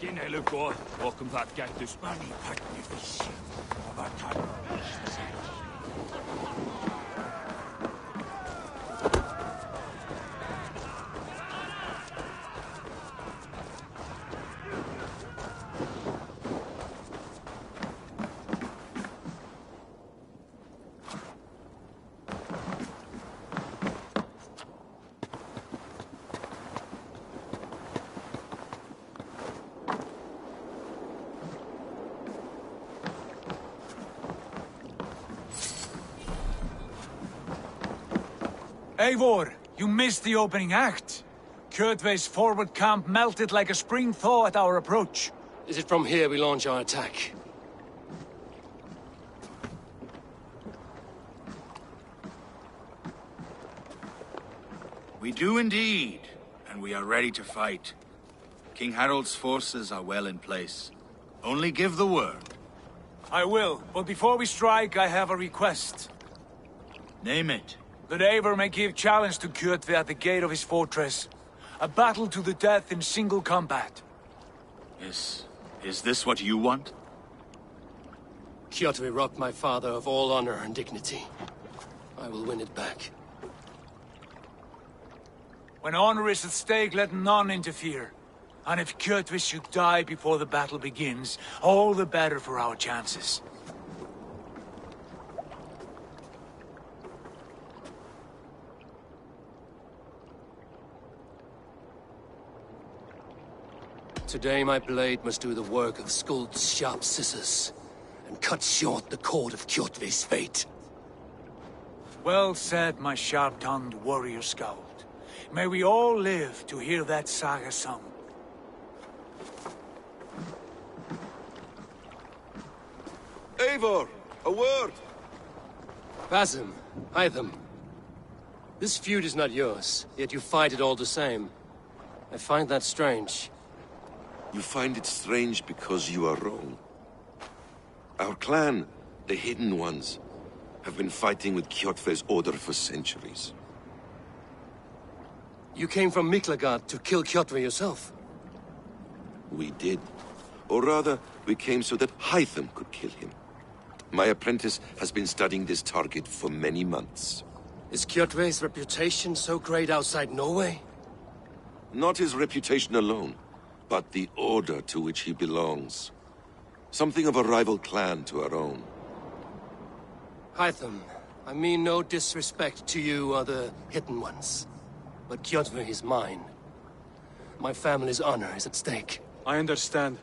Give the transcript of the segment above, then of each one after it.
Kinelukko, rohkumsaat käyttys. Mani pattifis. Avatan. Eivor, you missed the opening act. Kjotve's forward camp melted like a spring thaw at our approach. Is it from here we launch our attack? We do indeed, and we are ready to fight. King Harald's forces are well in place. Only give the word. I will, but before we strike, I have a request. Name it. That Eivor may give challenge to Kjotve at the gate of his fortress. A battle to the death in single combat. Is this what you want? Kjotve robbed my father of all honor and dignity. I will win it back. When honor is at stake, let none interfere. And if Kjotve should die before the battle begins, all the better for our chances. Today my blade must do the work of Skuld's sharp scissors, and cut short the cord of Kjotve's fate. Well said, my sharp-tongued warrior scout. May we all live to hear that saga sung. Eivor, a word! Basim, Hytham. This feud is not yours, yet you fight it all the same. I find that strange. You find it strange because you are wrong. Our clan, the Hidden Ones, have been fighting with Kjotve's order for centuries. You came from Miklagard to kill Kjotve yourself? We did. Or rather, we came so that Hytham could kill him. My apprentice has been studying this target for many months. Is Kjotve's reputation so great outside Norway? Not his reputation alone, but the order to which he belongs. Something of a rival clan to our own. Hytham, I mean no disrespect to you or the Hidden Ones. But Kjotve is mine. My family's honor is at stake. I understand.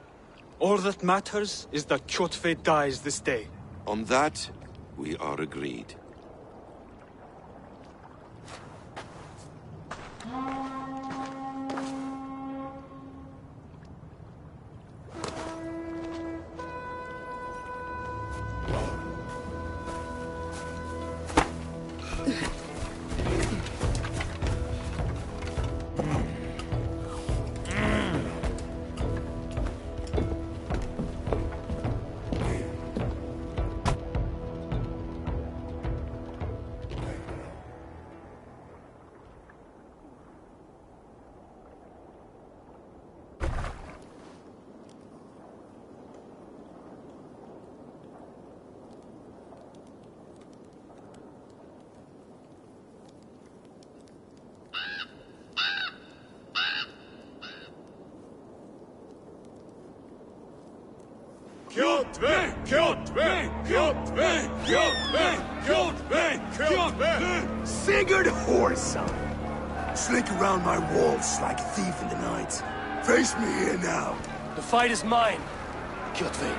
All that matters is that Kjotve dies this day. On that, we are agreed. Kjotve! Kjotve! Kjotve! Kjotve! Kjotve! Kjotve! Sigurd Whoreson! Slink around my walls like a thief in the night. Face me here now. The fight is mine, Kjotve.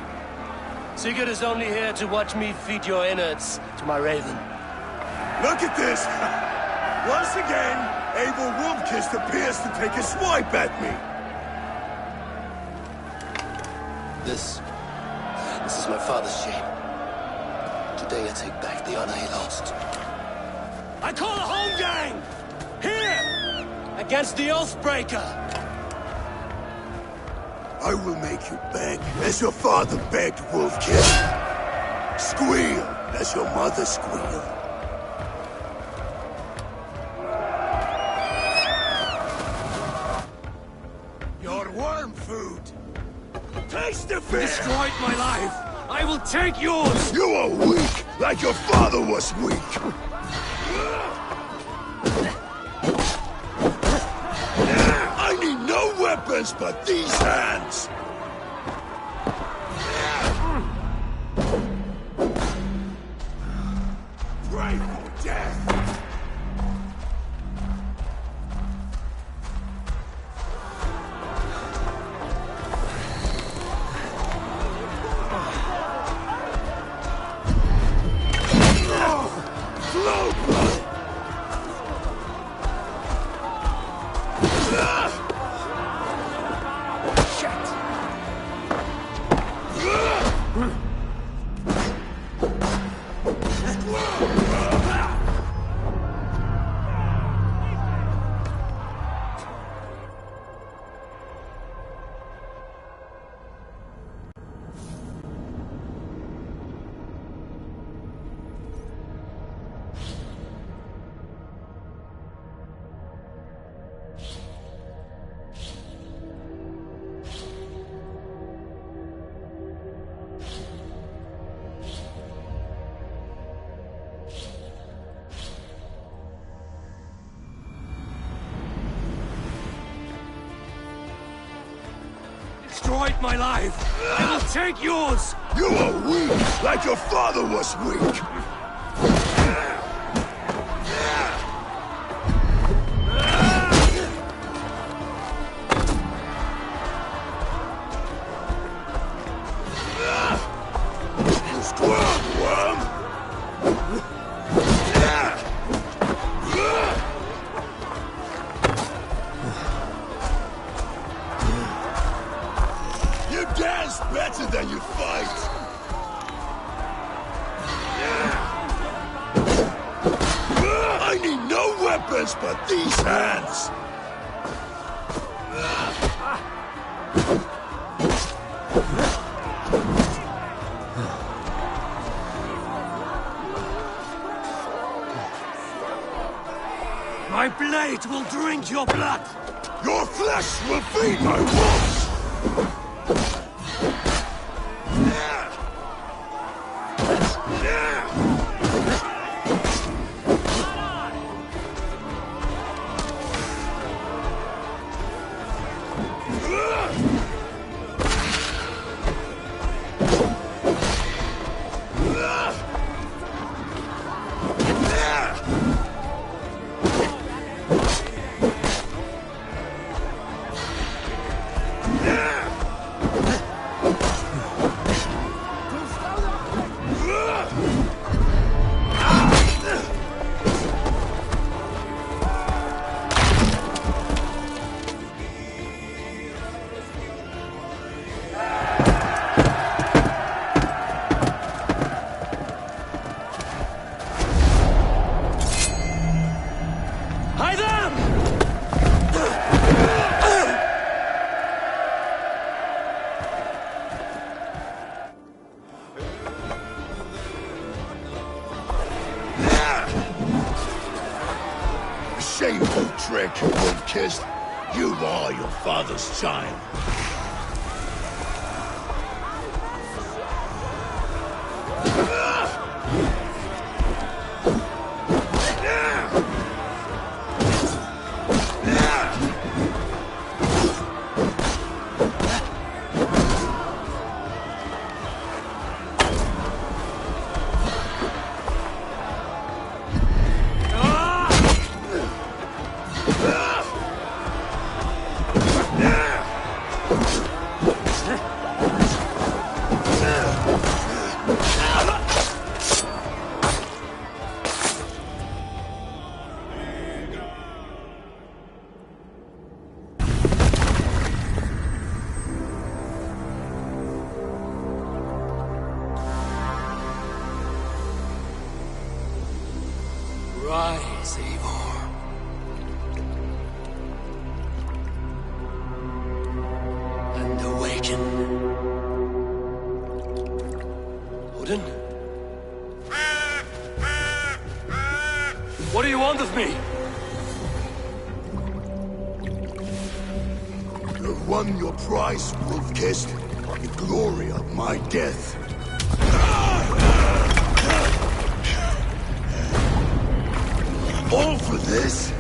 Sigurd is only here to watch me feed your innards to my raven. Look at this! Once again, Abel Wolfkist appears to take a swipe at me. This is my father's shame. Today I take back the honor he lost. I call a home gang! Here! Against the Oathbreaker! I will make you beg, as your father begged, Wolfkist. Squeal, as your mother squealed. Your worm food! Taste You defeat! destroyed my life! I will take yours! You are weak, like your father was weak! I need no weapons but these hands! Pray for death! Flow blood! Destroyed my life! I will take yours! You are weak, like your father was weak! Squirm, worm! You dance better than you fight! I need no weapons but these hands! My blade will drink your blood! Your flesh will feed my wolves! Hide them! Shameful trick, wolf-kissed. You are your father's child. Rise, Eivor. And awaken. Odin? What do you want of me? You've won your prize, wolf-kissed. the glory of my death. All for this?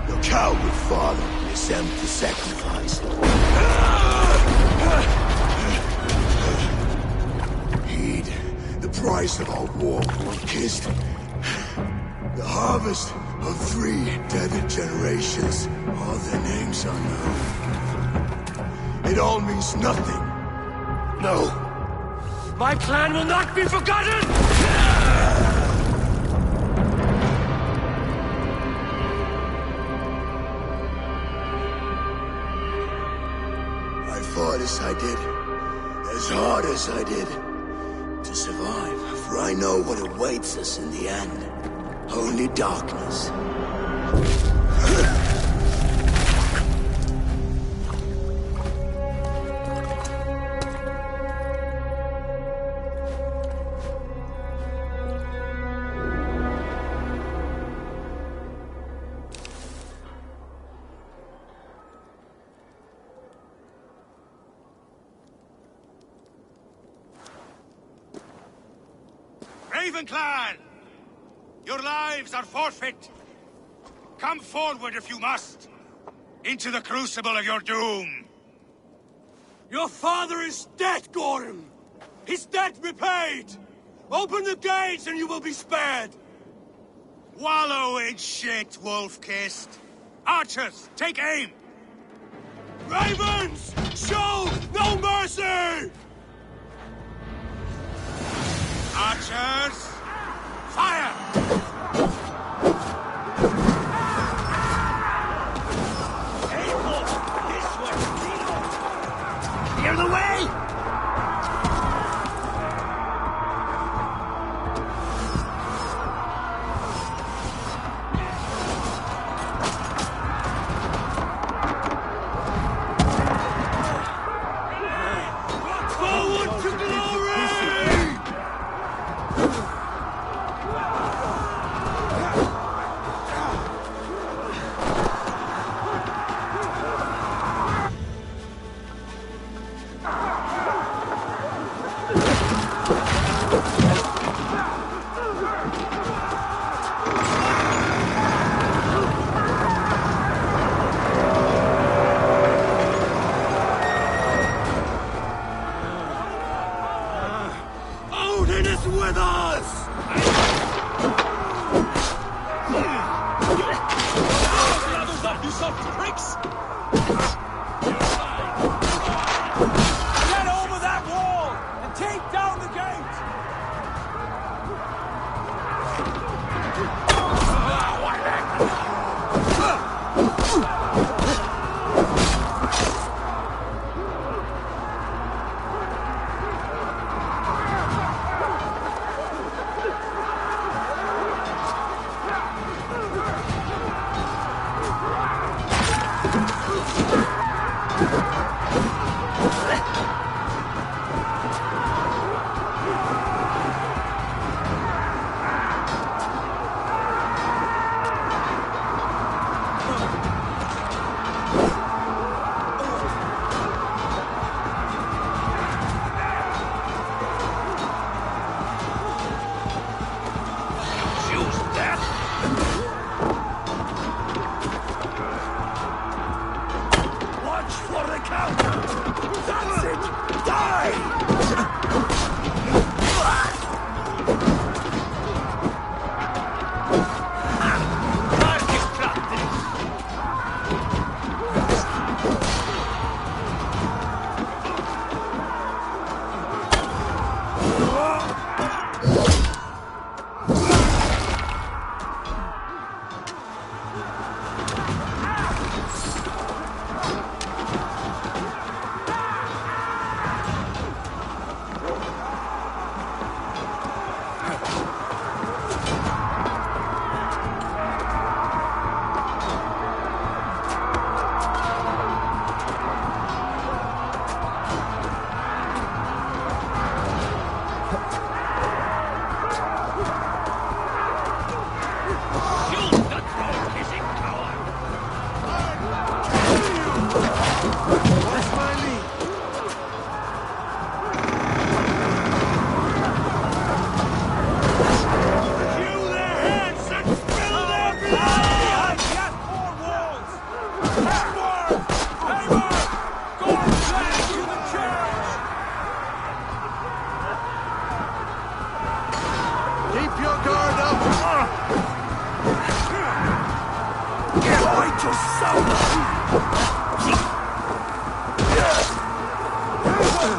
Your coward father is empty sacrifice. Heed the price of our war, Wolf-Kissed. The harvest of 3 dead generations. All their names unknown. It all means nothing. No. My plan will not be forgotten! I fought as I did, as hard as I did, to survive, for I know what awaits us in the end. Only darkness. Raven Clan! Your lives are forfeit! Come forward if you must! Into the crucible of your doom! Your father is dead, Gordon! His debt repaid! Open the gates and you will be spared! Wallow in shit, Wolf-Kissed! Archers, take aim! Ravens! Show no mercy! Archers! Fire! Clear the way! Forward to glory! Odin is with us! You soft pricks! Get over that wall and take down the gate! Wait to suffer!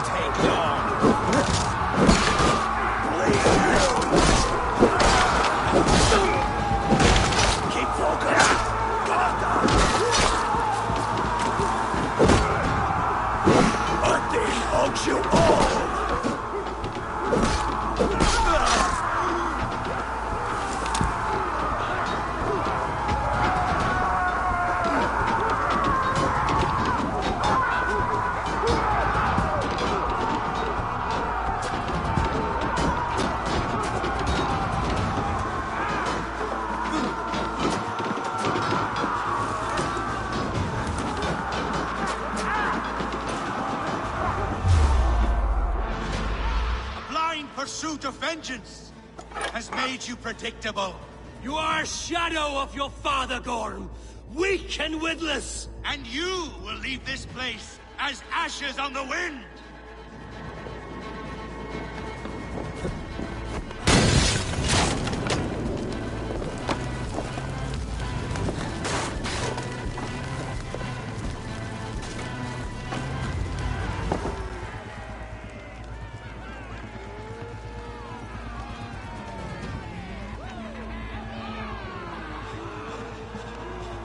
Take long. Keep focused! A thing hugs you all! Pursuit of vengeance has made you predictable. You are a shadow of your father, Gorm. Weak and witless. And you will leave this place as ashes on the wind.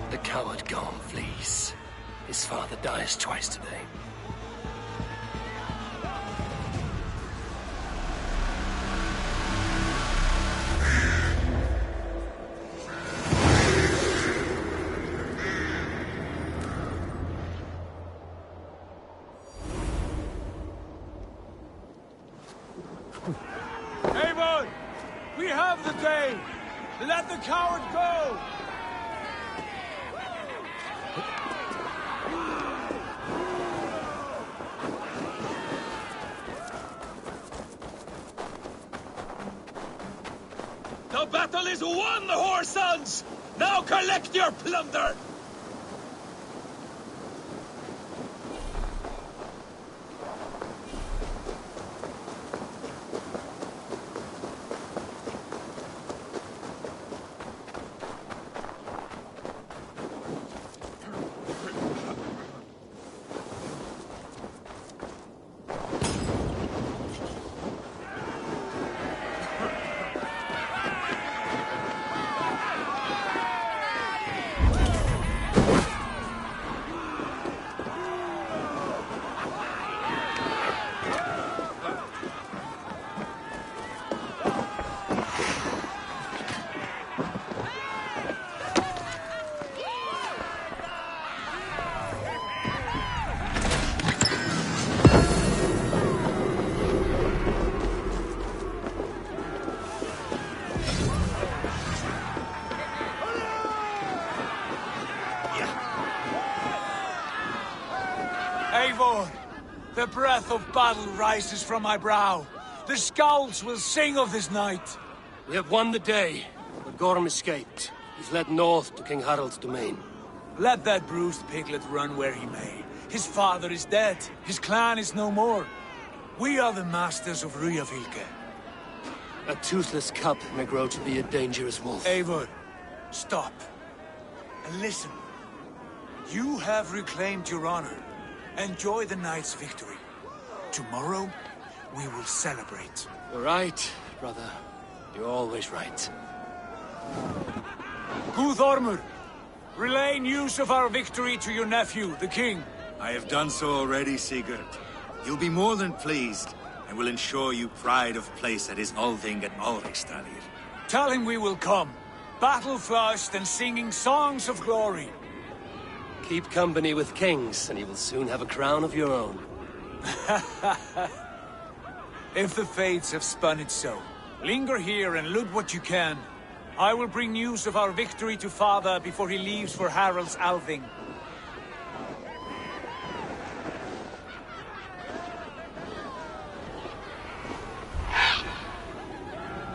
The coward Gorm flees. His father dies twice today. Avon! We have the day! Let the coward go! The battle is won, whore sons! Now collect your plunder! Eivor, the breath of battle rises from my brow. The Scouts will sing of this night. We have won the day, but Gorm escaped. He's led north to King Harald's domain. Let that bruised piglet run where he may. His father is dead. His clan is no more. We are the masters of Ryjavilke. A toothless cub may grow to be a dangerous wolf. Eivor, stop. And listen. You have reclaimed your honor. Enjoy the night's victory. Tomorrow, we will celebrate. You're right, brother. You're always right. Guthormur, relay news of our victory to your nephew, the king. I have done so already, Sigurd. He'll be more than pleased, and will ensure you pride of place at his Althing at Ulrichstadir. Tell him we will come, battle-flushed and singing songs of glory. Keep company with kings, and you will soon have a crown of your own. If the fates have spun it so, linger here and loot what you can. I will bring news of our victory to father before he leaves for Harald's Althing.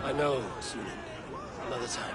I know, Sunan. Another time.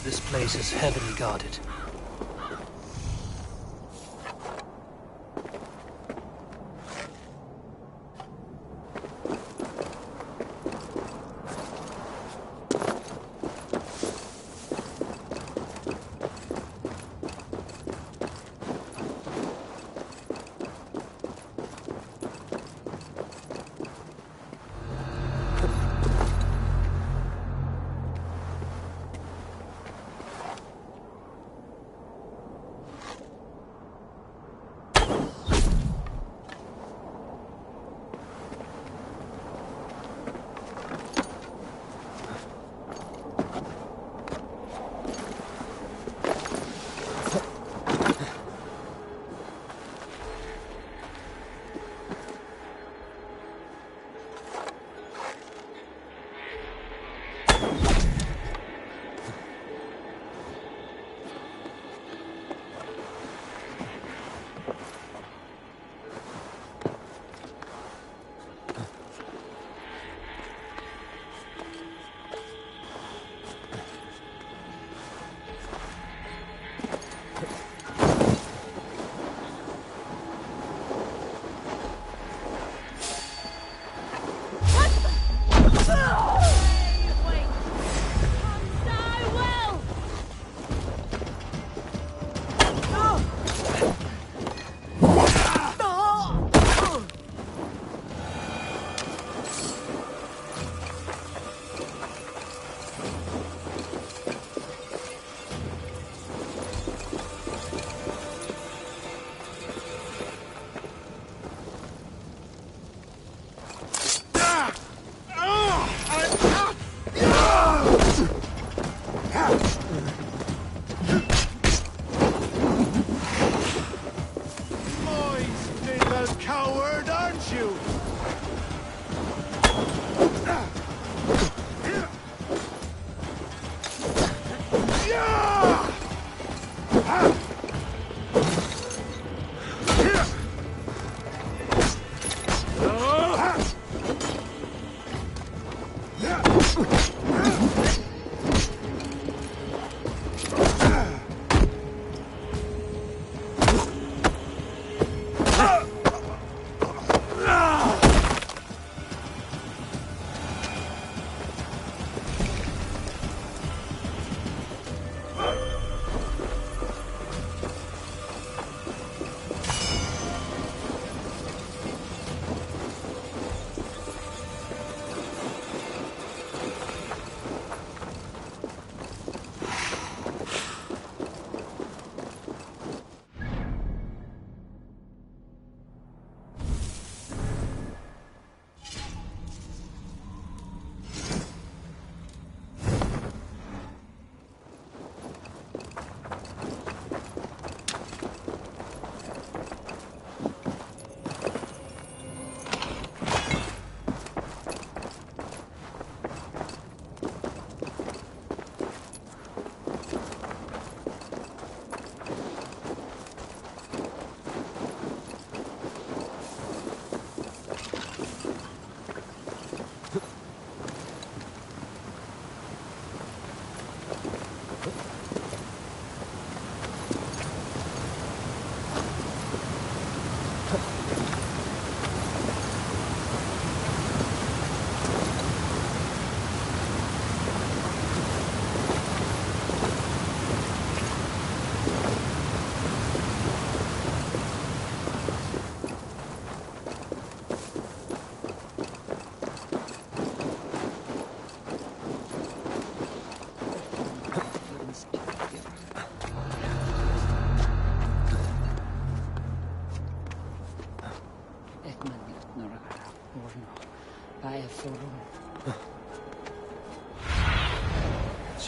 This place is heavily guarded.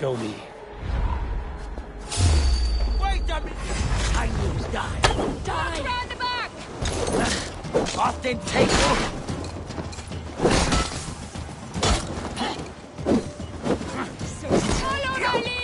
Show me. Wait a minute! I knew he died. Die! Round the back! Austin, take it! Follow the lead!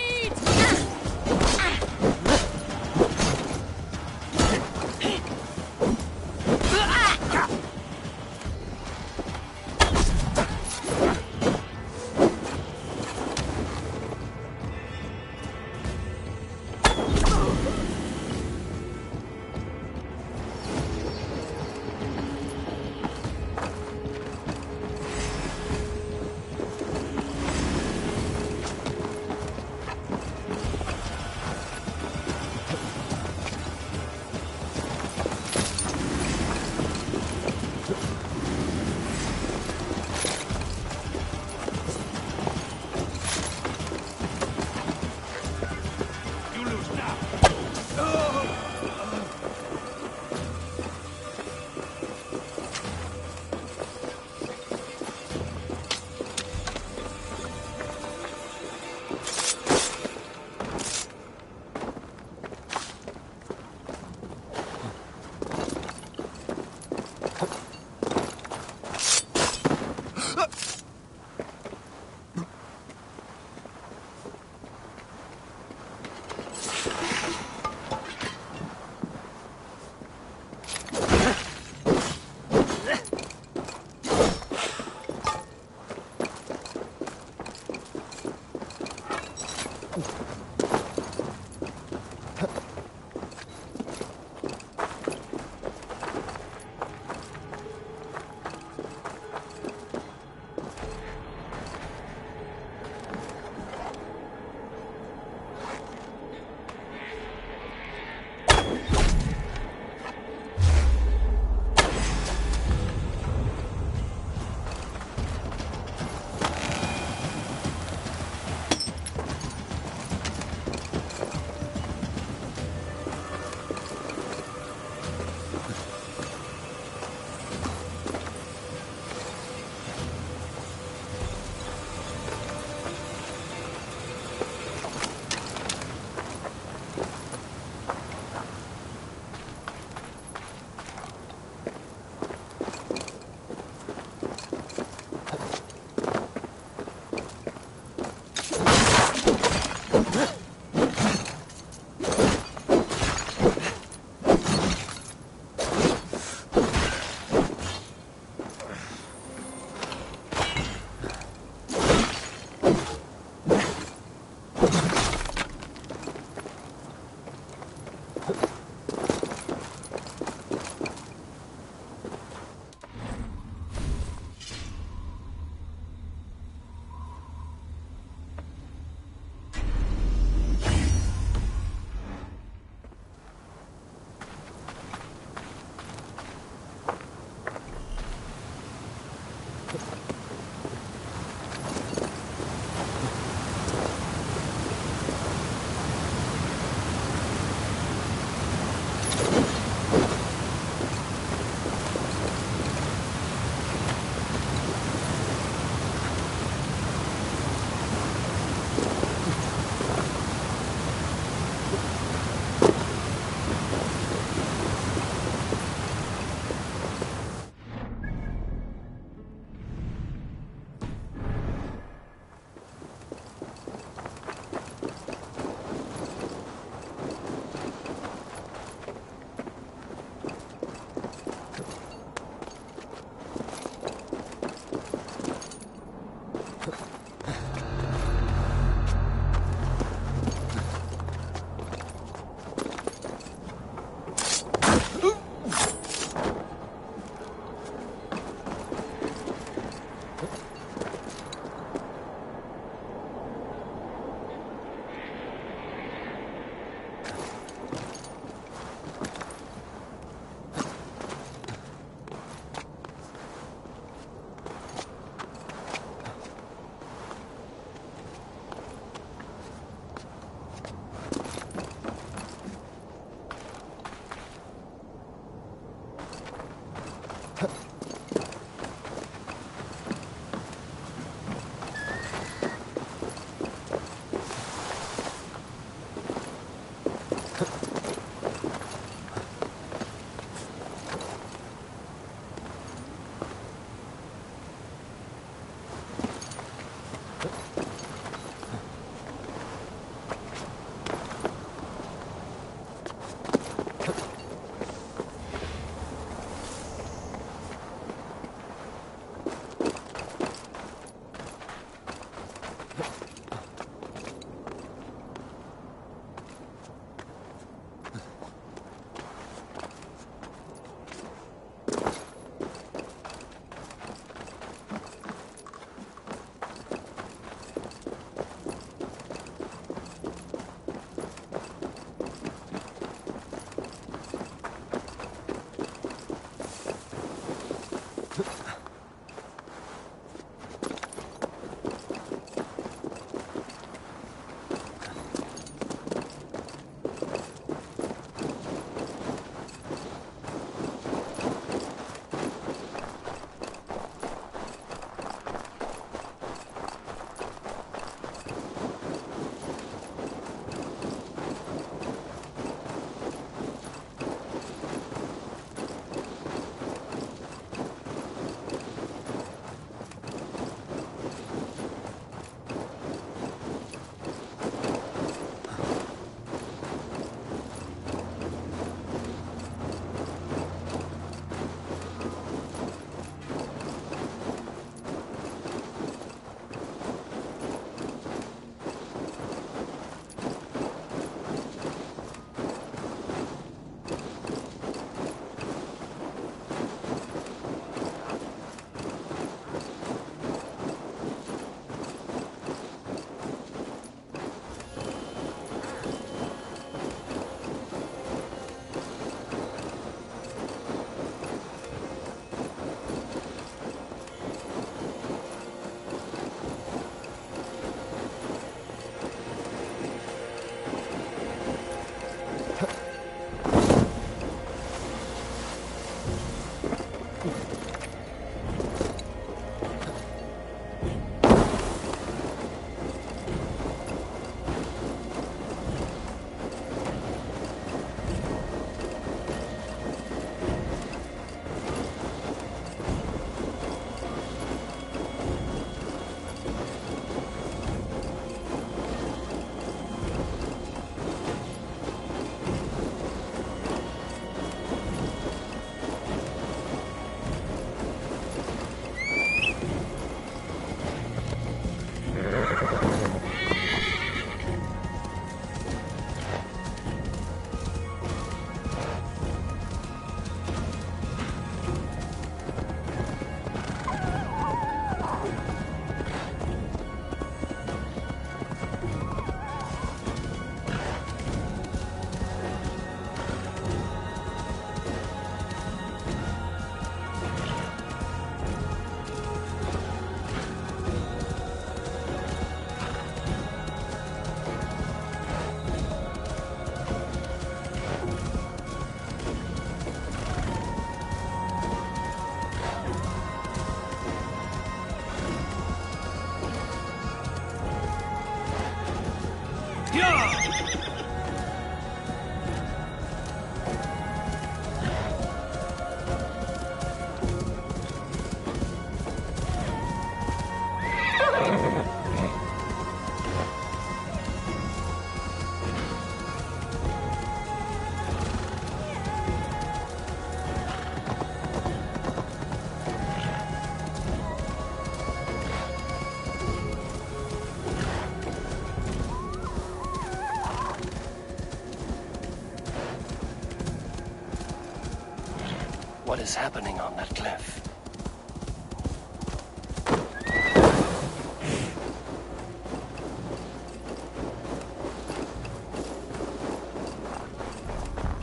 is happening on that cliff?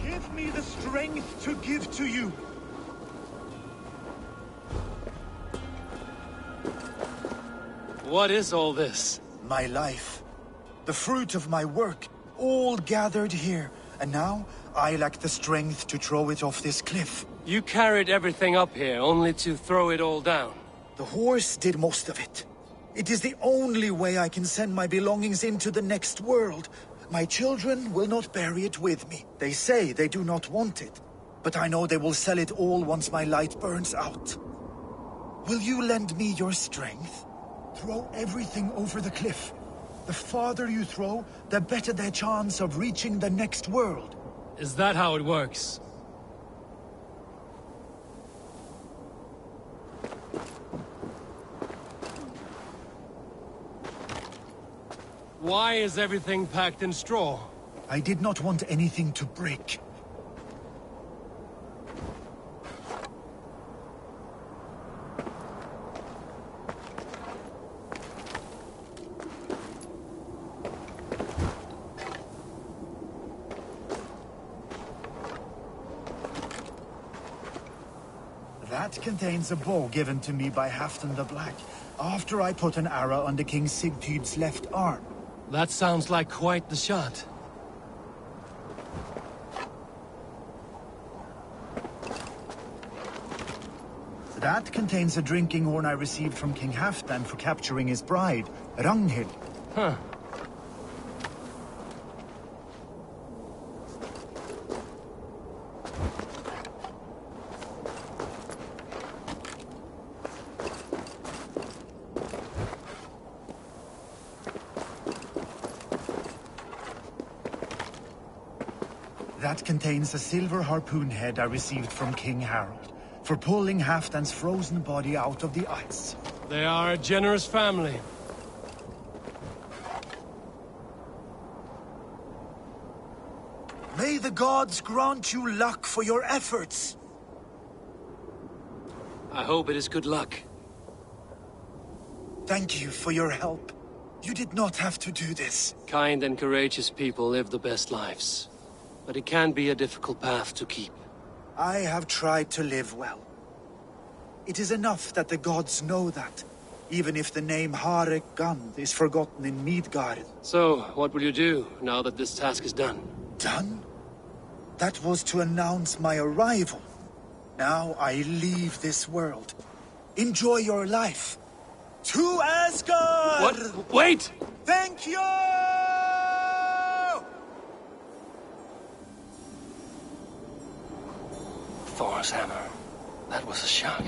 Give me the strength to give to you. What is all this? My life. The fruit of my work. All gathered here. And now, I lack the strength to throw it off this cliff. You carried everything up here, only to throw it all down. The horse did most of it. It is the only way I can send my belongings into the next world. My children will not bury it with me. They say they do not want it. But I know they will sell it all once my light burns out. Will you lend me your strength? Throw everything over the cliff. The farther you throw, the better their chance of reaching the next world. Is that how it works? Why is everything packed in straw? I did not want anything to break. That contains a bow given to me by Halfdan the Black, after I put an arrow under King Sigtyd's left arm. That sounds like quite the shot. That contains a drinking horn I received from King Halfdan for capturing his bride, Ragnhild. Huh. That contains a silver harpoon head I received from King Harald, for pulling Halfdan's frozen body out of the ice. They are a generous family. May the gods grant you luck for your efforts! I hope it is good luck. Thank you for your help. You did not have to do this. Kind and courageous people live the best lives. But it can be a difficult path to keep. I have tried to live well. It is enough that the gods know that, even if the name Harek Gand is forgotten in Midgard. So, what will you do, now that this task is done? Done? That was to announce my arrival. Now I leave this world. Enjoy your life. To Asgard! What? Wait! Thank you! Thor's hammer. That was a shock.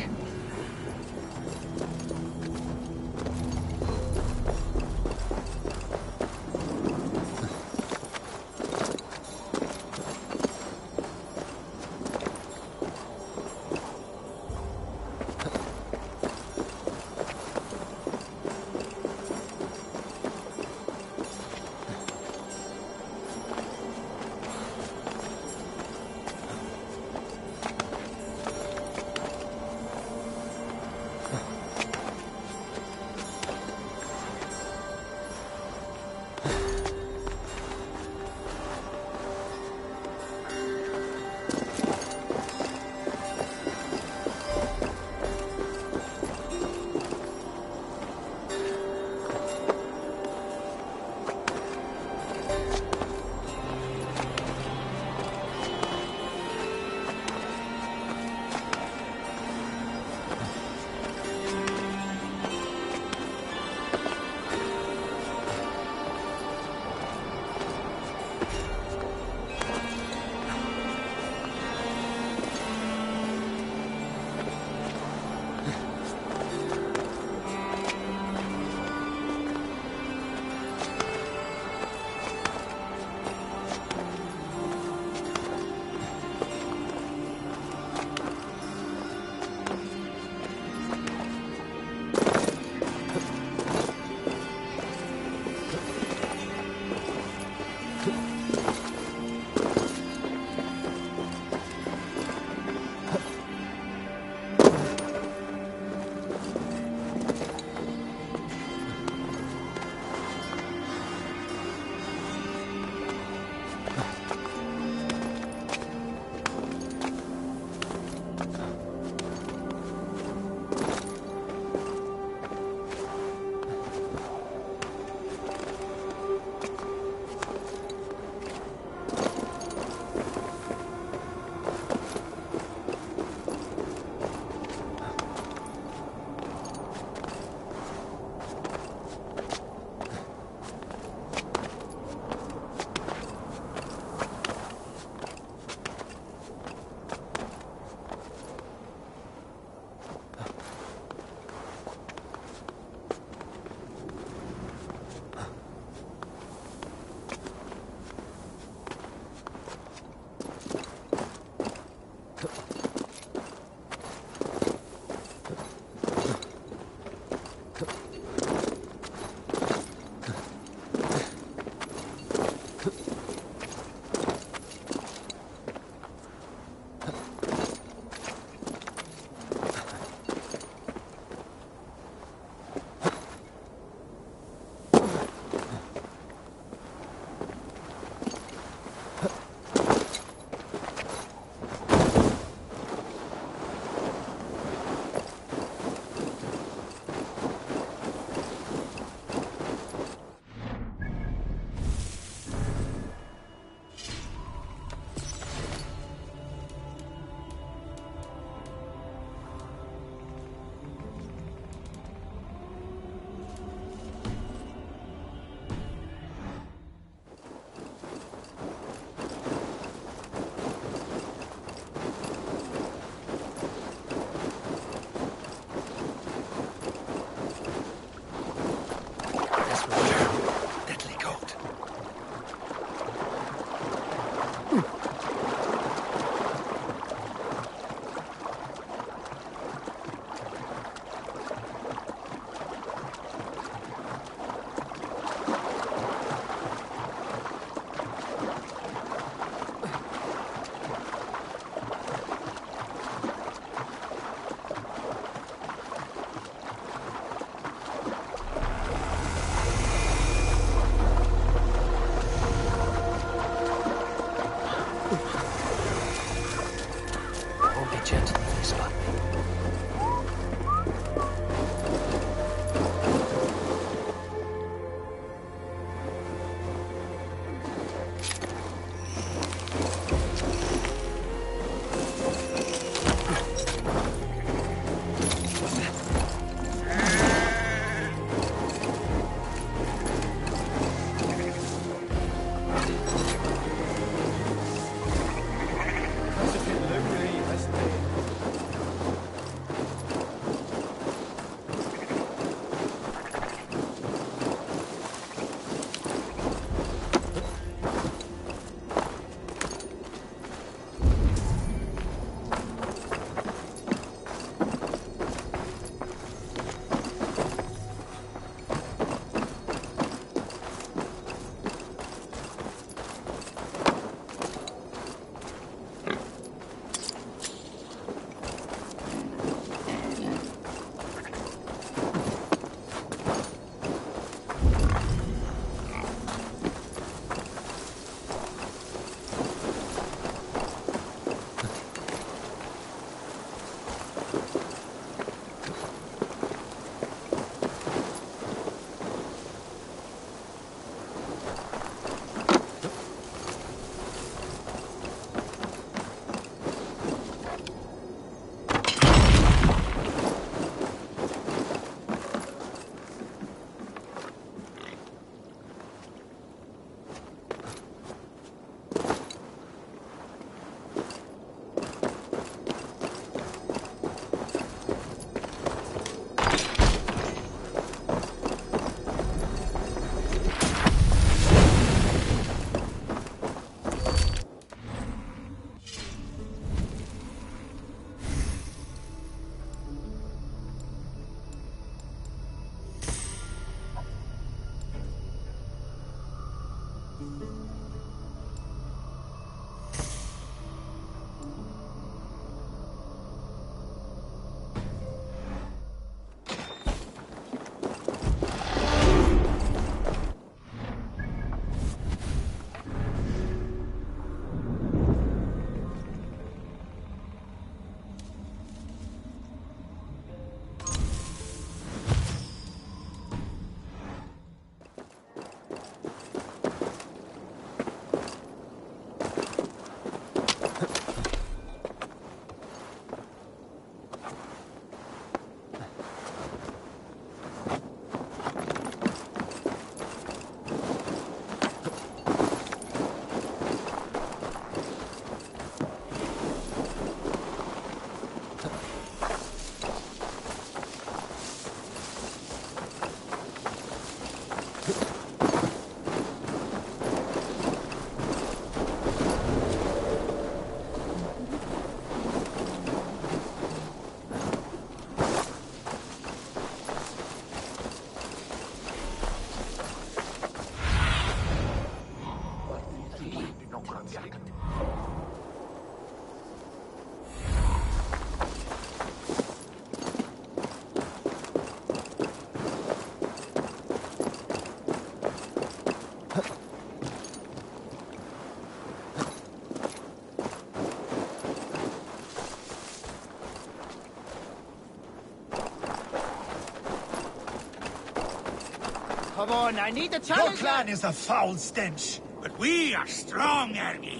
Come on, I need a Your challenge. clan is a foul stench. But we are strong, Ergi.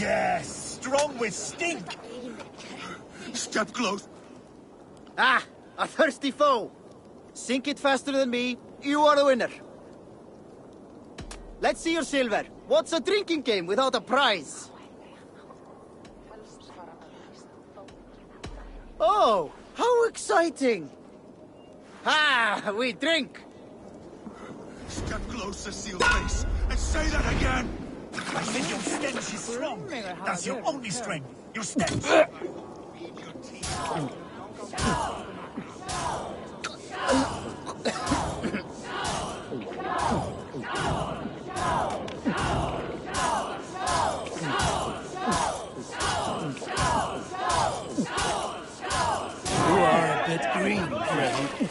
Yes, strong with stink. Step close. Ah, a thirsty foe. Sink it faster than me. You are the winner. Let's see your silver. What's a drinking game without a prize? Oh, how exciting! Ah, we drink! Step closer, Sealface, and say that again! I said your stench is strong. That's your only strength. Your stench. You are a bit green, friend.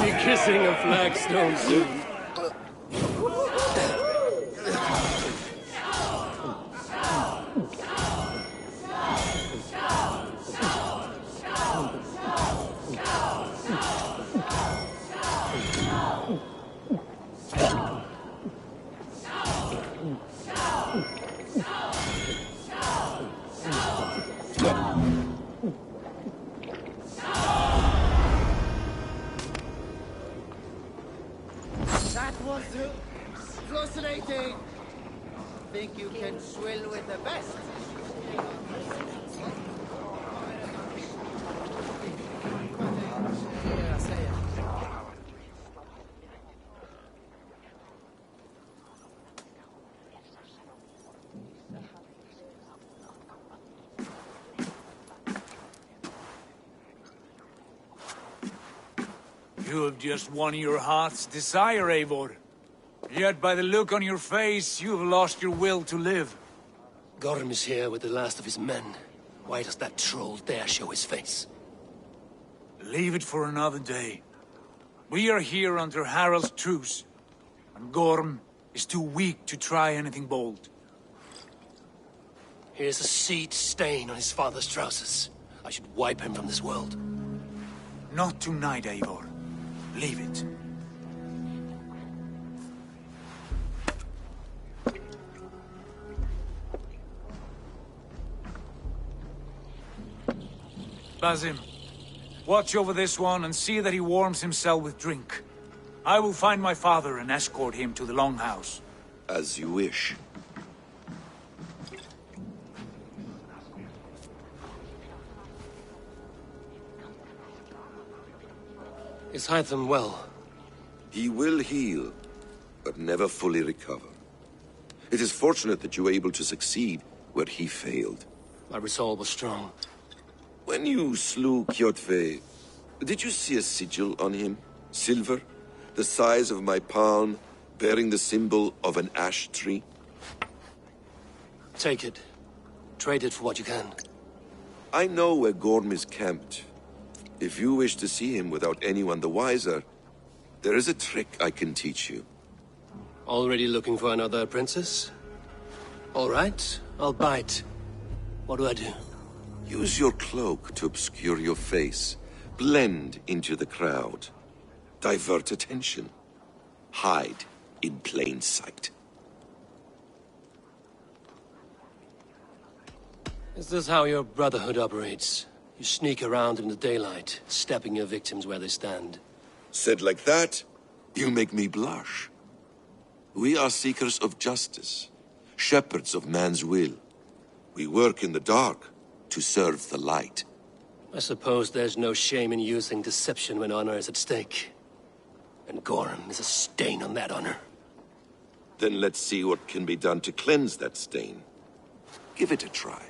Be kissing a flagstone soon. That was fascinating. Think you can swill with the best? You have just won your heart's desire, Eivor. Yet by the look on your face, you have lost your will to live. Gorm is here with the last of his men. Why does that troll dare show his face? Leave it for another day. We are here under Harald's truce, and Gorm is too weak to try anything bold. Here's a seed stain on his father's trousers. I should wipe him from this world. Not tonight, Eivor. Leave it. Basim, watch over this one and see that he warms himself with drink. I will find my father and escort him to the Longhouse. As you wish. Is Hytham well? He will heal, but never fully recover. It is fortunate that you were able to succeed where he failed. My resolve was strong. When you slew Kjotve, did you see a sigil on him? Silver? The size of my palm, bearing the symbol of an ash tree? Take it. Trade it for what you can. I know where Gorm is camped. If you wish to see him without anyone the wiser, there is a trick I can teach you. Already looking for another princess? All right, I'll bite. What do I do? Use your cloak to obscure your face. Blend into the crowd. Divert attention. Hide in plain sight. Is this how your Brotherhood operates? You sneak around in the daylight, stepping your victims where they stand. Said like that, you make me blush. We are seekers of justice, shepherds of man's will. We work in the dark to serve the light. I suppose there's no shame in using deception when honor is at stake. And Gorm is a stain on that honor. Then let's see what can be done to cleanse that stain. Give it a try.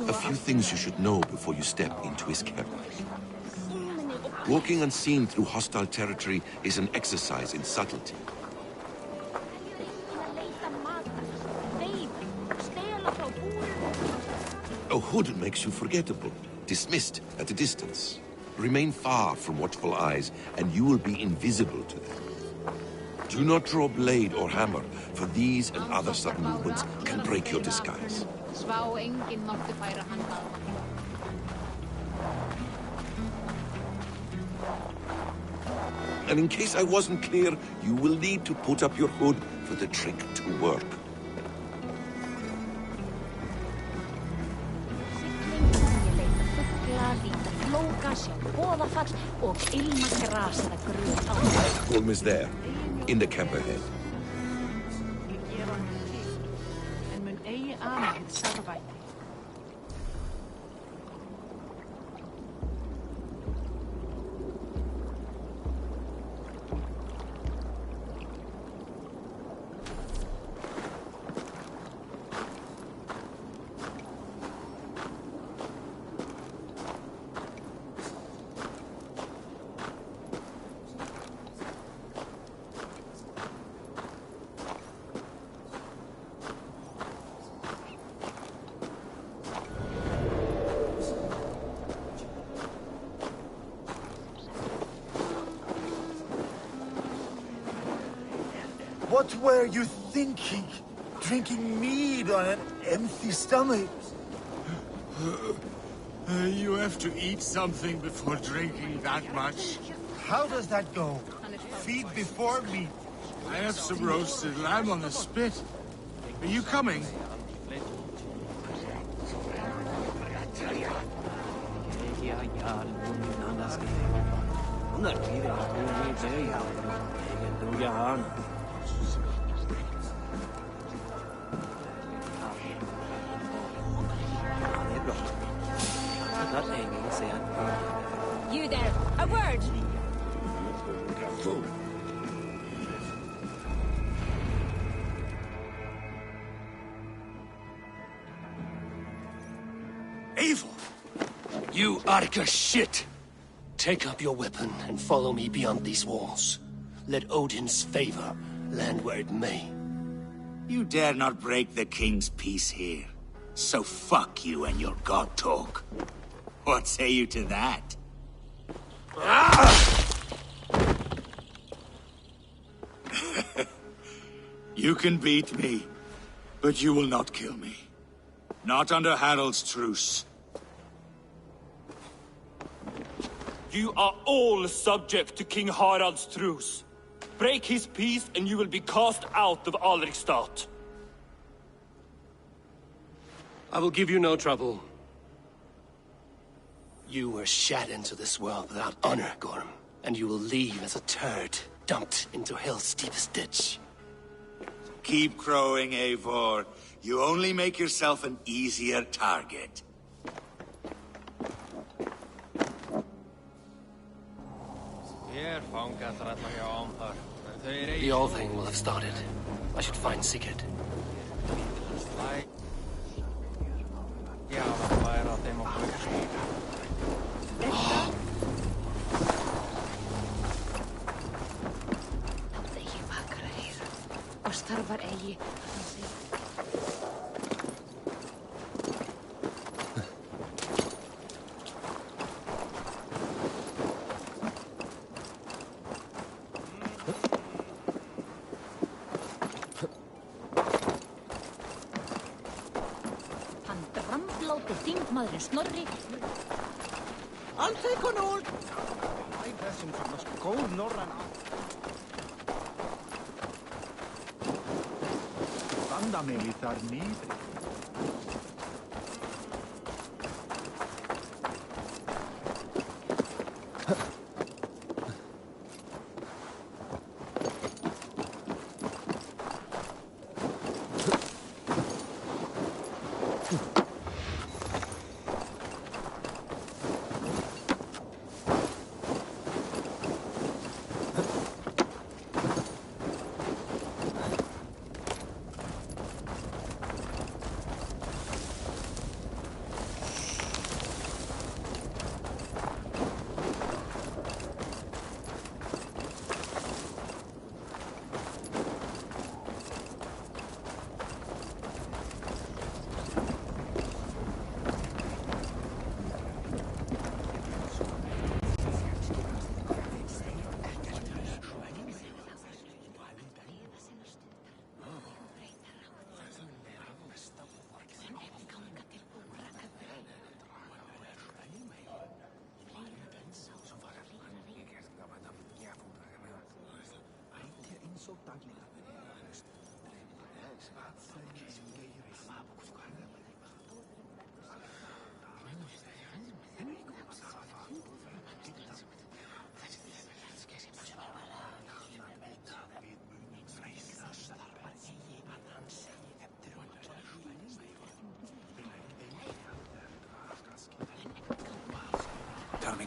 A few things you should know before you step into his cabin. Walking unseen through hostile territory is an exercise in subtlety. A hood makes you forgettable, dismissed at a distance. Remain far from watchful eyes, and you will be invisible to them. Do not draw blade or hammer, for these and other sudden movements can break your disguise. And in case I wasn't clear, you will need to put up your hood for the trick to work. Holm is there, in the camp ahead. What were you thinking? Drinking mead on an empty stomach? You have to eat something before drinking that much. How does that go? Feed before meat. I have some roasted lamb on the spit. Are you coming? You there, a word! Evil! You Arca shit! Take up your weapon and follow me beyond these walls. Let Odin's favor land where it may. You dare not break the king's peace here. So fuck you and your god talk. What say you to that? You can beat me, but you will not kill me. Not under Harald's truce. You are all subject to King Harald's truce. Break his peace and you will be cast out of Alrikstad. I will give you no trouble. You were shat into this world without honor, Gorm, and you will leave as a turd dumped into hell's deepest ditch. Keep crowing, Eivor. You only make yourself an easier target. The All Thing will have started. I should find Sigurd. Þingmaðurinn Snorri. Antekon út! Æ, þessum fannast góð norræn á. Standa mig þar niður.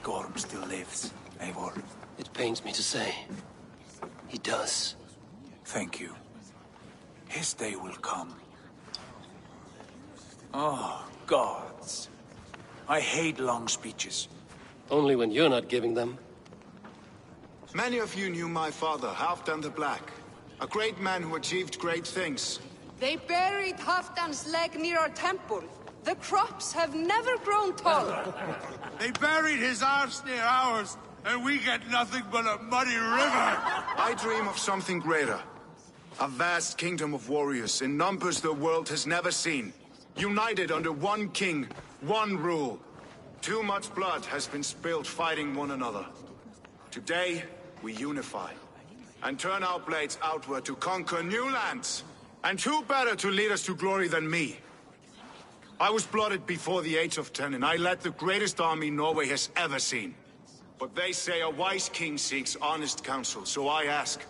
Gorm still lives, Eivor. It pains me to say. He does. Thank you. His day will come. Oh, gods. I hate long speeches. Only when you're not giving them. Many of you knew my father, Halfdan the Black. A great man who achieved great things. They buried Halfdan's leg near our temple. The crops have never grown taller. They buried his arse near ours, and we get nothing but a muddy river. I dream of something greater. A vast kingdom of warriors in numbers the world has never seen. United under one king, one rule. Too much blood has been spilled fighting one another. Today, we unify. And turn our blades outward to conquer new lands. And who better to lead us to glory than me? I was blooded before the age of 10, and I led the greatest army Norway has ever seen. But they say a wise king seeks honest counsel, so I ask,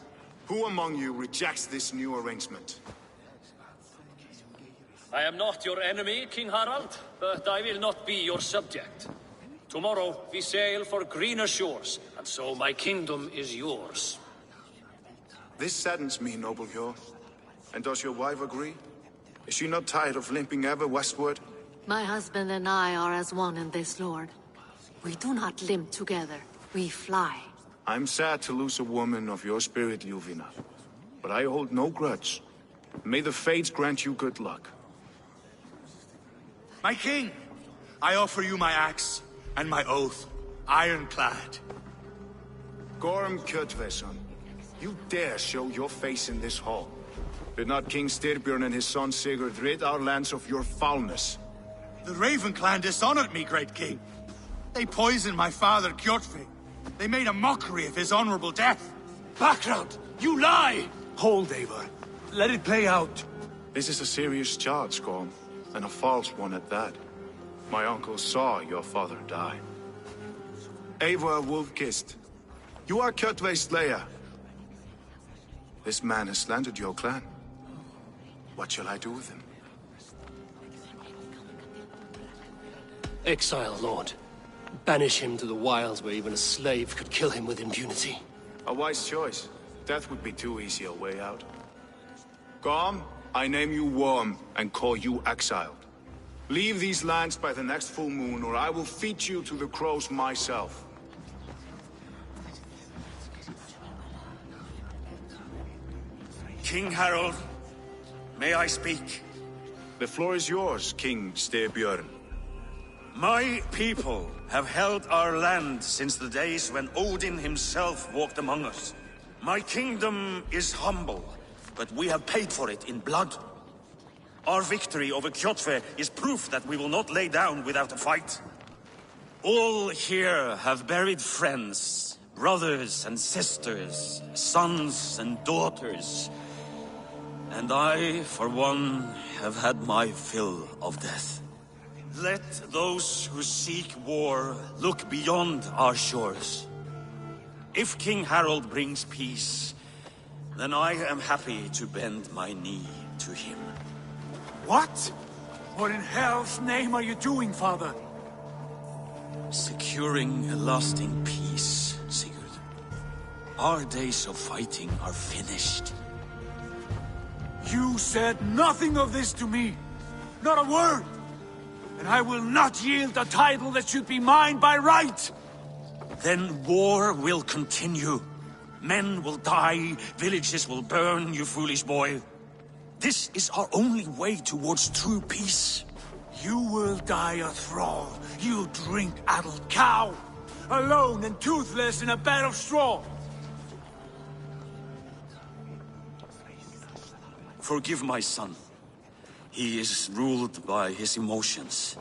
who among you rejects this new arrangement? I am not your enemy, King Harald, but I will not be your subject. Tomorrow we sail for greener shores, and so my kingdom is yours. This saddens me, noble Hjor. And does your wife agree? Is she not tired of limping ever westward? My husband and I are as one in this, Lord. We do not limp together. We fly. I'm sad to lose a woman of your spirit, Ljuvina. But I hold no grudge. May the fates grant you good luck. My king, I offer you my axe and my oath, ironclad. Gorm Kjotveson, you dare show your face in this hall. Did not King Styrbjörn and his son Sigurd rid our lands of your foulness? The Raven clan dishonored me, great king. They poisoned my father, Kjotve. They made a mockery of his honorable death. Background! You lie! Hold, Eivor. Let it play out. This is a serious charge, Gorm, and a false one at that. My uncle saw your father die. Eivor Wolf-Kissed, you are Kjotve's slayer. This man has slandered your clan. What shall I do with him? Exile, Lord. Banish him to the wilds where even a slave could kill him with impunity. A wise choice. Death would be too easy a way out. Gorm, I name you Worm and call you exiled. Leave these lands by the next full moon, or I will feed you to the crows myself. King Harold, may I speak? The floor is yours, King Styrbjörn. My people have held our land since the days when Odin himself walked among us. My kingdom is humble, but we have paid for it in blood. Our victory over Kjotve is proof that we will not lay down without a fight. All here have buried friends, brothers and sisters, sons and daughters. And I, for one, have had my fill of death. Let those who seek war look beyond our shores. If King Harold brings peace, then I am happy to bend my knee to him. What? What in hell's name are you doing, father? Securing a lasting peace, Sigurd. Our days of fighting are finished. You said nothing of this to me. Not a word. And I will not yield a title that should be mine by right. Then war will continue. Men will die, villages will burn, you foolish boy. This is our only way towards true peace. You will die a thrall, you drink-addled cow. Alone and toothless in a bed of straw. Forgive my son. He is ruled by his emotions.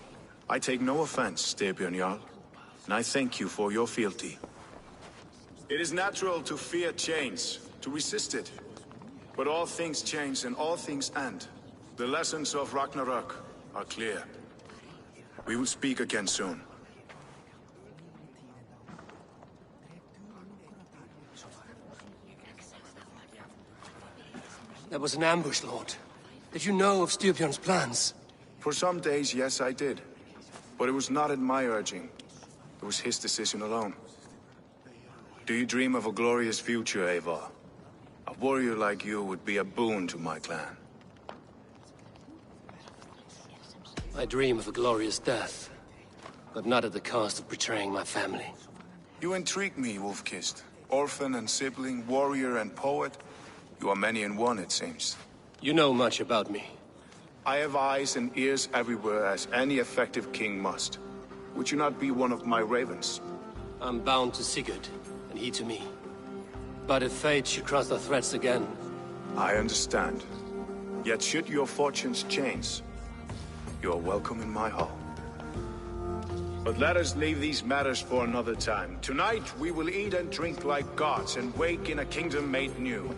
I take no offense, Styrbjörn Jarl, and I thank you for your fealty. It is natural to fear change, to resist it. But all things change and all things end. The lessons of Ragnarok are clear. We will speak again soon. That was an ambush, Lord. Did you know of Styrbjörn's plans? For some days, yes, I did. But it was not at my urging. It was his decision alone. Do you dream of a glorious future, Eivor? A warrior like you would be a boon to my clan. I dream of a glorious death, but not at the cost of betraying my family. You intrigue me, Wolf-Kissed. Orphan and sibling, warrior and poet. You are many in one, it seems. You know much about me. I have eyes and ears everywhere, as any effective king must. Would you not be one of my ravens? I'm bound to Sigurd, and he to me. But if fate should cross our threads again... I understand. Yet should your fortunes change, you are welcome in my hall. But let us leave these matters for another time. Tonight, we will eat and drink like gods and wake in a kingdom made new.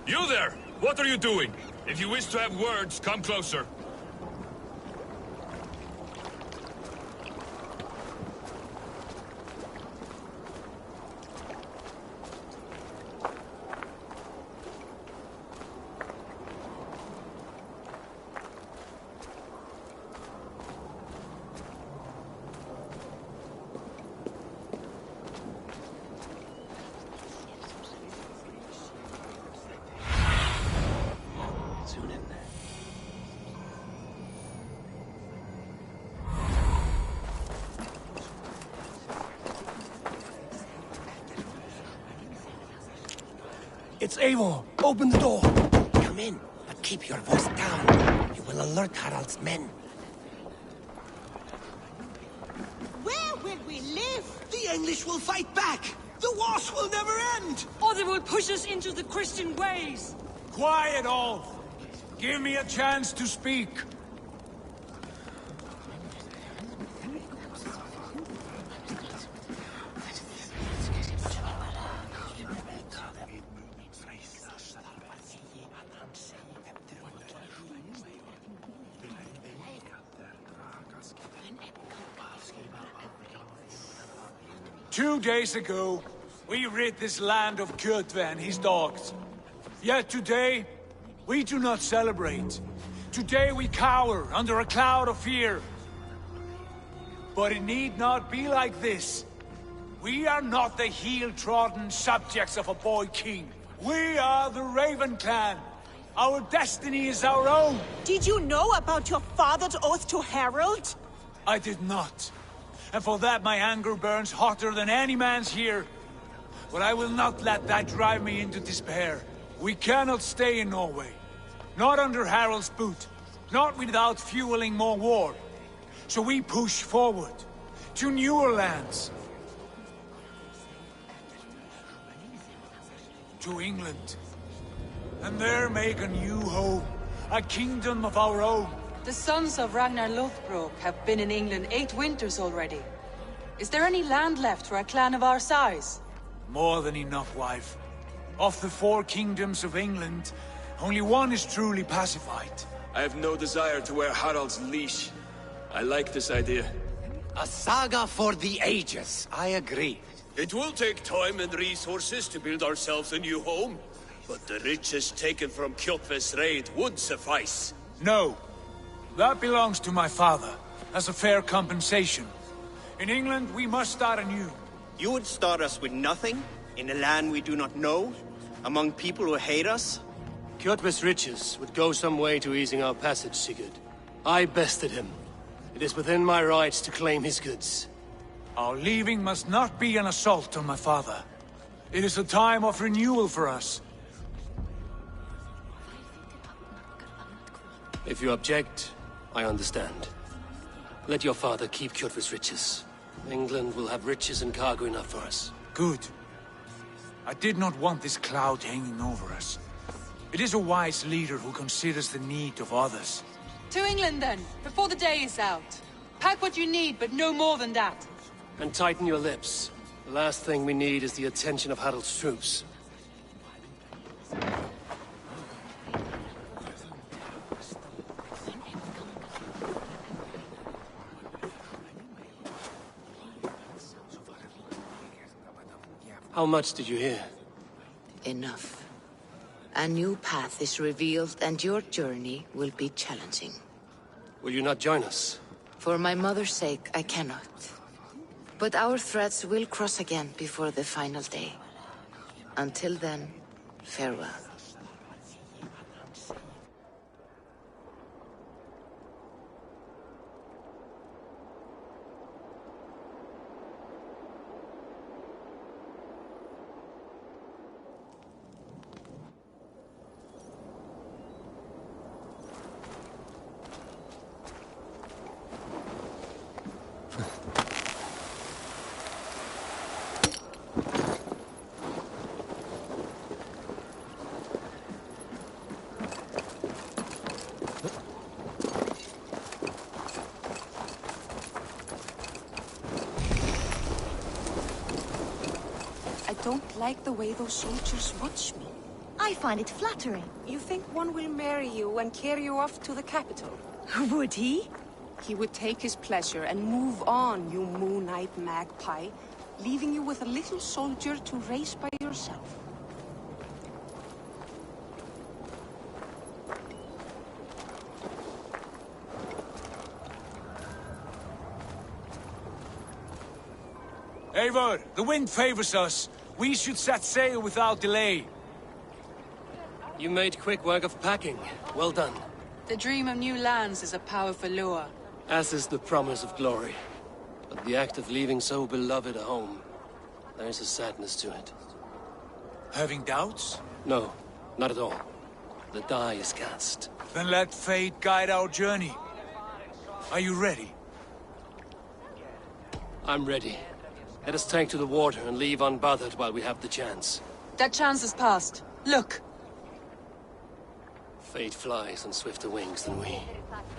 You there! What are you doing? If you wish to have words, come closer. It's Eivor! Open the door! Come in, but keep your voice down. You will alert Harald's men. Where will we live? The English will fight back! The wars will never end! Or they will push us into the Christian ways! Quiet all! Give me a chance to speak. Two days ago, we rid this land of Kjotve and his dogs. Yet today, we do not celebrate. Today we cower under a cloud of fear. But it need not be like this. We are not the heel-trodden subjects of a boy king. We are the Raven clan. Our destiny is our own. Did you know about your father's oath to Harald? I did not. And for that my anger burns hotter than any man's here. But I will not let that drive me into despair. We cannot stay in Norway. Not under Harald's boot. Not without fueling more war. So we push forward. To newer lands. To England. And there make a new home. A kingdom of our own. The sons of Ragnar Lothbrok have been in England 8 winters already. Is there any land left for a clan of our size? More than enough, wife. Of the 4 kingdoms of England, only one is truly pacified. I have no desire to wear Harald's leash. I like this idea. A saga for the ages, I agree. It will take time and resources to build ourselves a new home, but the riches taken from Kjotve's raid would suffice. No. That belongs to my father, as a fair compensation. In England, we must start anew. You would start us with nothing? In a land we do not know? Among people who hate us? Kjotve's riches would go some way to easing our passage, Sigurd. I bested him. It is within my rights to claim his goods. Our leaving must not be an assault on my father. It is a time of renewal for us. If you object, I understand. Let your father keep Kjotve's riches. England will have riches and cargo enough for us. Good. I did not want this cloud hanging over us. It is a wise leader who considers the need of others. To England, then, before the day is out. Pack what you need, but no more than that. And tighten your lips. The last thing we need is the attention of Harald's troops. How much did you hear? Enough. A new path is revealed, and your journey will be challenging. Will you not join us? For my mother's sake, I cannot. But our threads will cross again before the final day. Until then, farewell. I don't like the way those soldiers watch me. I find it flattering. You think one will marry you and carry you off to the capital? Would he? He would take his pleasure and move on, you moon-eyed magpie, leaving you with a little soldier to raise by yourself. Eivor, the wind favors us. We should set sail without delay. You made quick work of packing. Well done. The dream of new lands is a powerful lure. As is the promise of glory. But the act of leaving so beloved a home, there's a sadness to it. Having doubts? No, not at all. The die is cast. Then let fate guide our journey. Are you ready? I'm ready. Let us take to the water and leave unbothered while we have the chance. That chance is past. Look! Fate flies on swifter wings than we.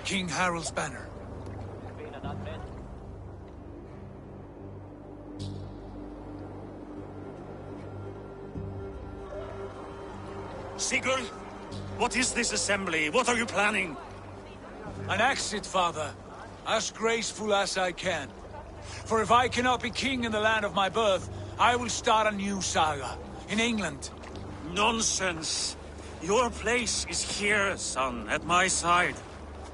King Harald's banner. Sigurd, what is this assembly? What are you planning? An exit, father. As graceful as I can. For if I cannot be king in the land of my birth, I will start a new saga. In England. Nonsense. Your place is here, son, at my side.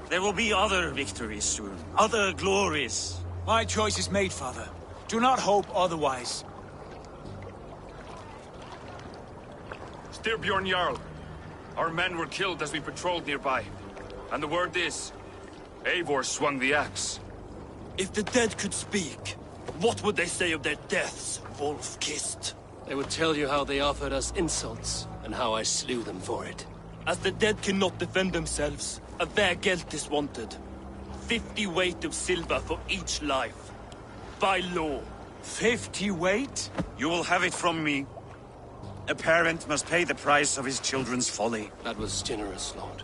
There will be other victories soon. Other glories. My choice is made, father. Do not hope otherwise. Styrbjorn Jarl. Our men were killed as we patrolled nearby. And the word is, Eivor swung the axe. If the dead could speak, what would they say of their deaths, wolf-kissed? They would tell you how they offered us insults, and how I slew them for it. As the dead cannot defend themselves, a vergelt is wanted. 50 weight of silver for each life. By law. 50 weight? You will have it from me. A parent must pay the price of his children's folly. That was generous, Lord.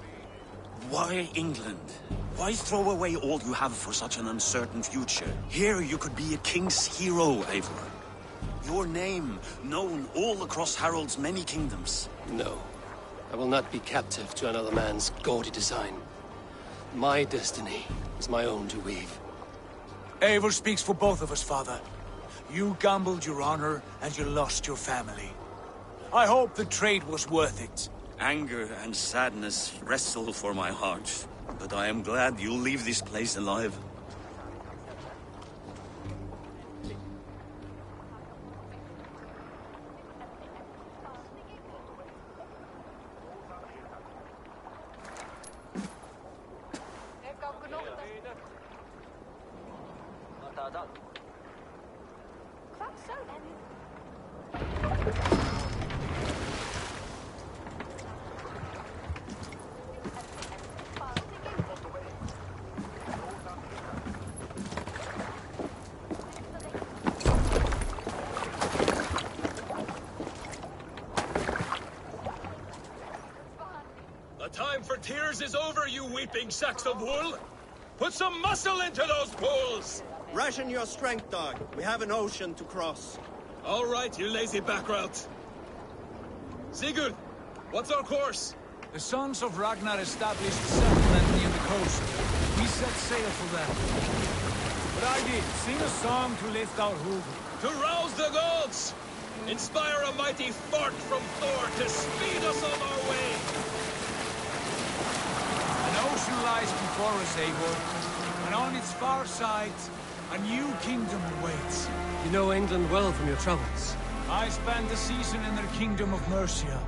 Why England? Why throw away all you have for such an uncertain future? Here you could be a king's hero, Eivor. Your name known all across Harald's many kingdoms. No. I will not be captive to another man's gaudy design. My destiny is my own to weave. Eivor speaks for both of us, father. You gambled your honor, and you lost your family. I hope the trade was worth it. Anger and sadness wrestle for my heart, but I am glad you'll leave this place alive. The time for tears is over, you weeping sacks of wool! Put some muscle into those bulls! Ration your strength, dog. We have an ocean to cross. All right, you lazy backrout. Sigurd, what's our course? The sons of Ragnar established a settlement near the coast. We set sail for them. Bragi, sing a song to lift our hoof. To rouse the gods! Inspire a mighty fart from Thor to speed us on our way! An ocean lies before us, Eivor, and on its far side, a new kingdom awaits. You know England well from your travels. I spent a season in their kingdom of Mercia,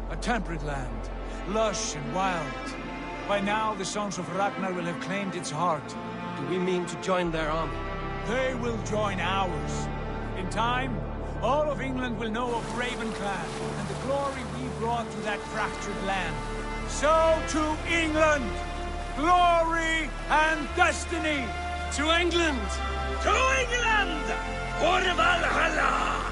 a temperate land, lush and wild. By now, the sons of Ragnar will have claimed its heart. Do we mean to join their army? They will join ours. In time, all of England will know of Raven Clan and the glory we brought to that fractured land. So to England! Glory and destiny! To England! To England! For Valhalla!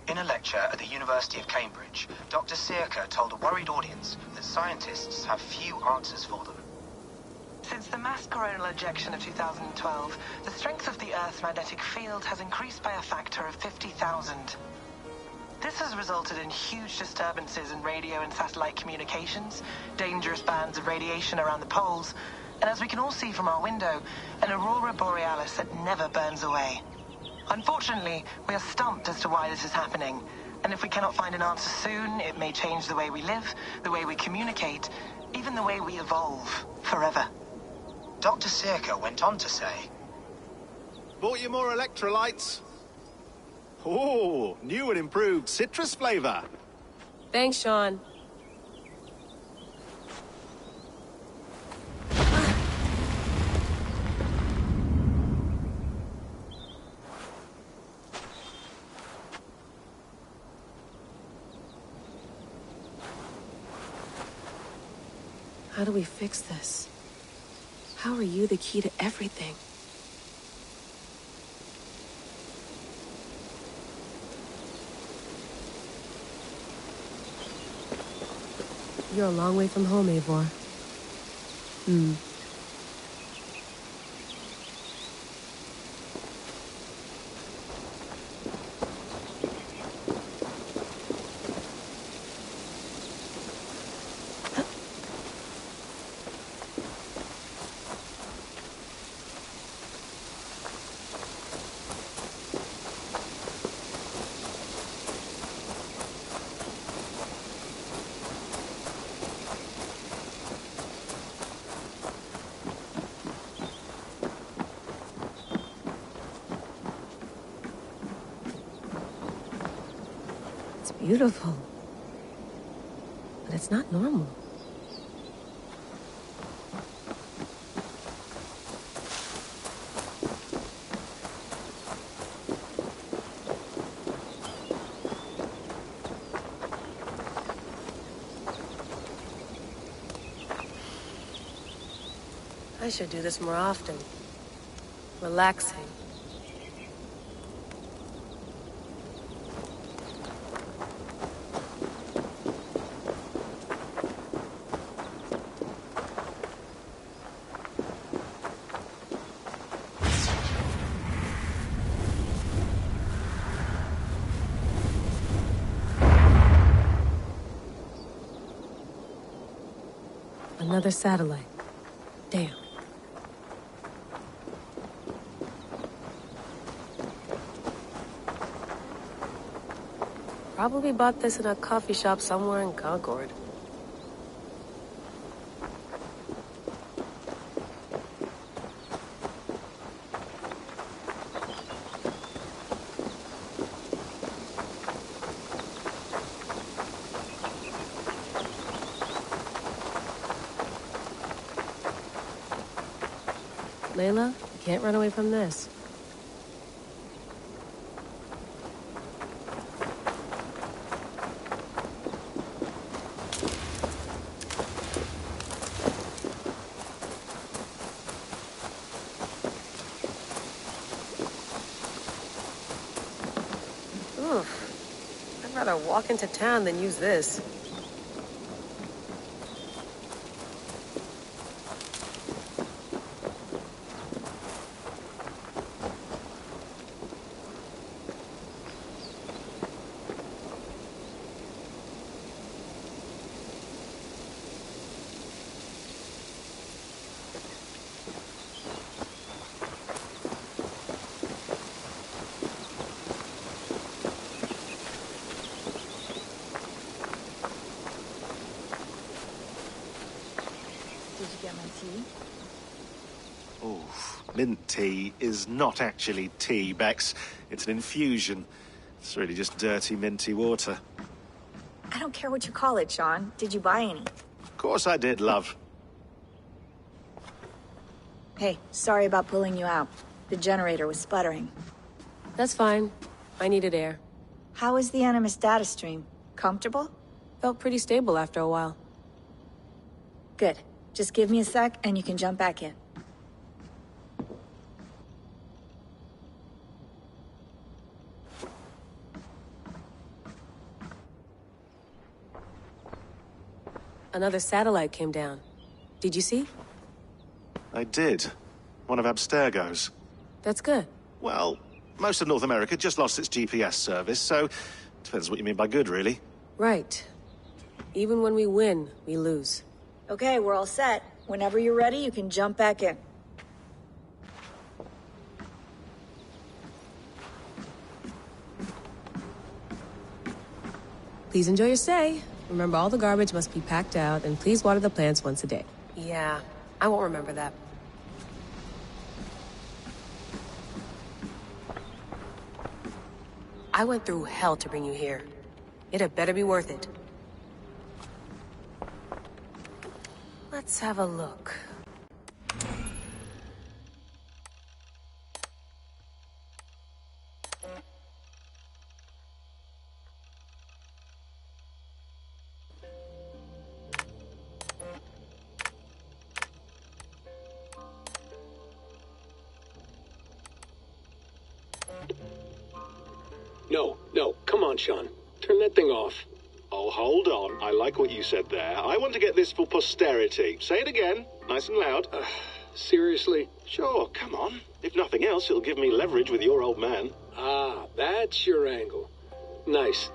In a lecture at the University of Cambridge, Dr. Searca told a worried audience that scientists have few answers for them. Since the mass coronal ejection of 2012, the strength of the Earth's magnetic field has increased by a factor of 50,000. This has resulted in huge disturbances in radio and satellite communications, dangerous bands of radiation around the poles, and as we can all see from our window, an aurora borealis that never burns away. Unfortunately, we are stumped as to why this is happening, and if we cannot find an answer soon, it may change the way we live, the way we communicate, even the way we evolve, forever. Dr. Searca went on to say, "Bought you more electrolytes? Oh, new and improved citrus flavor." Thanks, Sean. How do we fix this? How are you the key to everything? You're a long way from home, Eivor. It's beautiful. But it's not normal. I should do this more often. Relaxing. Another satellite. Damn. Probably bought this in a coffee shop somewhere in Concord. Layla, you can't run away from this. Oof. I'd rather walk into town than use this. Mint tea is not actually tea, Bex. It's an infusion. It's really just dirty, minty water. I don't care what you call it, Sean. Did you buy any? Of course I did, love. Hey, sorry about pulling you out. The generator was sputtering. That's fine. I needed air. How was the Animus data stream? Comfortable? Felt pretty stable after a while. Good. Just give me a sec and you can jump back in. Another satellite came down. Did you see? I did. One of Abstergo's. That's good. Well, most of North America just lost its GPS service, so depends what you mean by good, really. Right. Even when we win, we lose. Okay, we're all set. Whenever you're ready, you can jump back in. Please enjoy your stay. Remember, all the garbage must be packed out, and please water the plants once a day. Yeah, I won't remember that. I went through hell to bring you here. It had better be worth it. Let's have a look. No, come on, Sean. Turn that thing off. Oh, hold on. I like what you said there. I want to get this for posterity. Say it again, nice and loud. Seriously? Sure, come on. If nothing else, it'll give me leverage with your old man. Ah, that's your angle. Nice.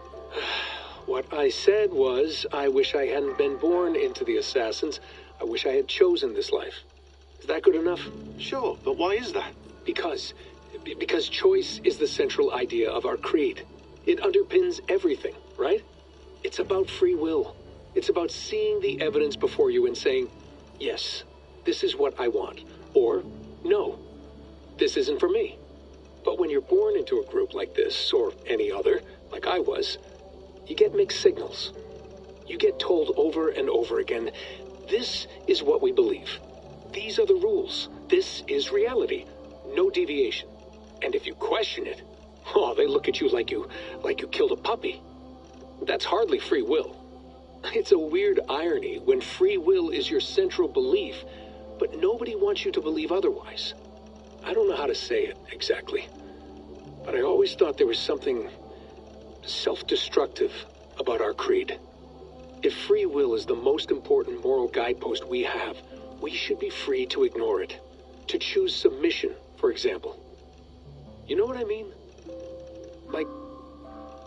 What I said was, I wish I hadn't been born into the Assassins. I wish I had chosen this life. Is that good enough? Sure, but why is that? Because choice is the central idea of our creed. It underpins everything, right? It's about free will. It's about seeing the evidence before you and saying, yes, this is what I want. Or, no, this isn't for me. But when you're born into a group like this, or any other, like I was, you get mixed signals. You get told over and over again, this is what we believe. These are the rules. This is reality. No deviation. And if you question it, oh, they look at you like you killed a puppy. That's hardly free will. It's a weird irony when free will is your central belief, but nobody wants you to believe otherwise. I don't know how to say it exactly, but I always thought there was something self-destructive about our creed. If free will is the most important moral guidepost we have, we should be free to ignore it. To choose submission, for example. You know what I mean? Like,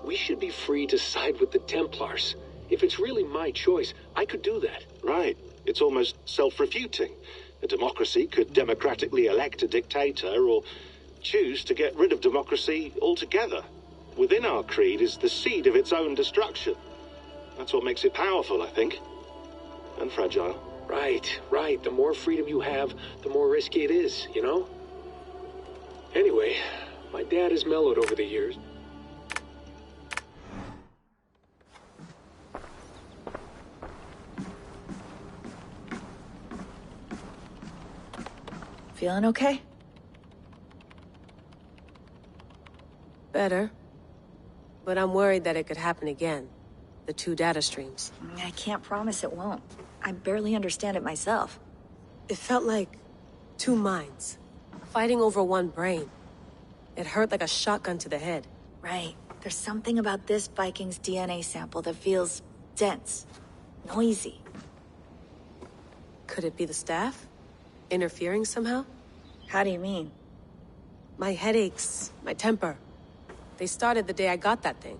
we should be free to side with the Templars. If it's really my choice, I could do that. Right. It's almost self-refuting. A democracy could democratically elect a dictator or choose to get rid of democracy altogether. Within our creed is the seed of its own destruction. That's what makes it powerful, I think. And fragile. Right. The more freedom you have, the more risky it is, you know? Anyway, my dad has mellowed over the years. Feeling okay? Better. But I'm worried that it could happen again. The two data streams. I can't promise it won't. I barely understand it myself. It felt like two minds, fighting over one brain. It hurt like a shotgun to the head. Right. There's something about this Viking's DNA sample that feels dense, noisy. Could it be the staff? Interfering somehow? How do you mean? My headaches, my temper. They started the day I got that thing.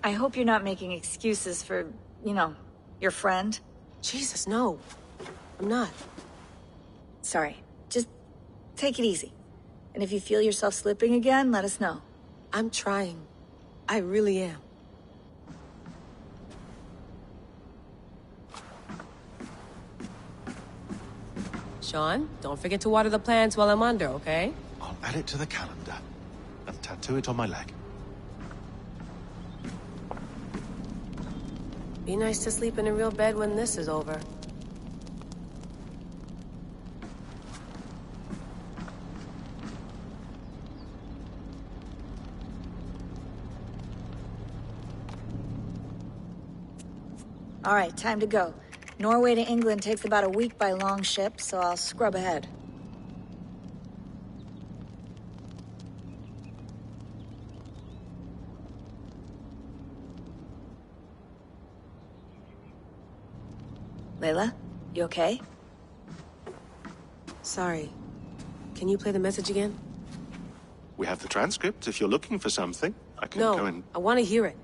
I hope you're not making excuses for, your friend. Jesus, no. I'm not. Sorry. Just take it easy. And if you feel yourself slipping again, let us know. I'm trying. I really am. Sean, don't forget to water the plants while I'm under, okay? I'll add it to the calendar and tattoo it on my leg. Be nice to sleep in a real bed when this is over. All right, time to go. Norway to England takes about a week by long ship, so I'll scrub ahead. Layla, you okay? Sorry. Can you play the message again? We have the transcript if you're looking for something. I can go and... I want to hear it.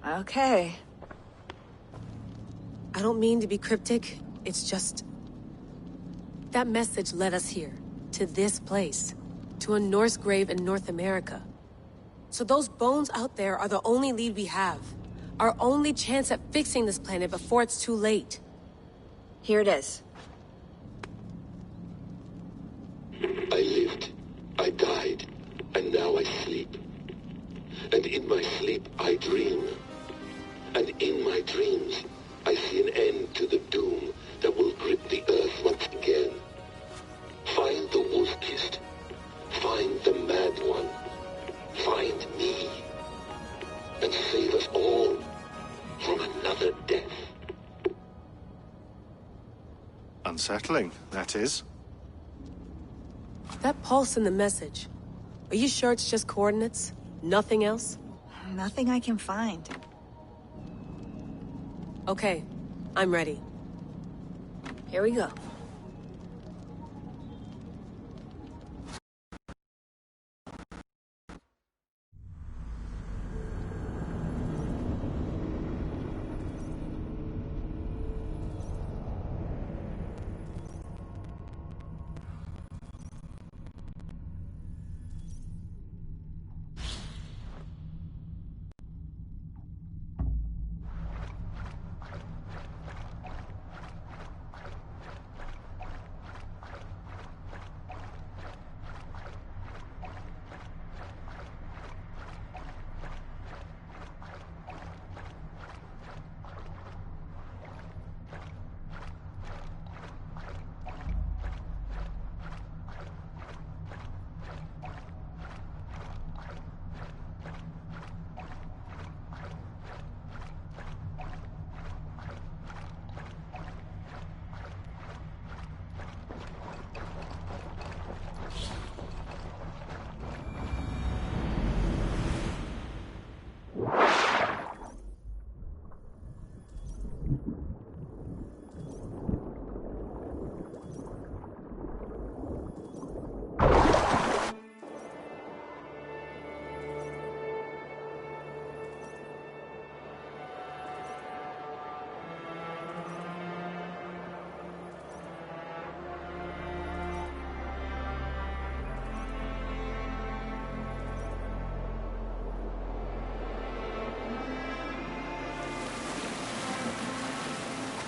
Okay. I don't mean to be cryptic. It's just... that message led us here. To this place. To a Norse grave in North America. So those bones out there are the only lead we have. Our only chance at fixing this planet before it's too late. Here it is. I lived, I died, and now I sleep. And in my sleep I dream. And in my dreams, I see an end to the doom that will grip the earth once again. Find the wolf-kissed. Find the mad one. Find me. And save us all from another death. Unsettling, that is. That pulse in the message. Are you sure it's just coordinates? Nothing else? Nothing I can find. Okay, I'm ready. Here we go.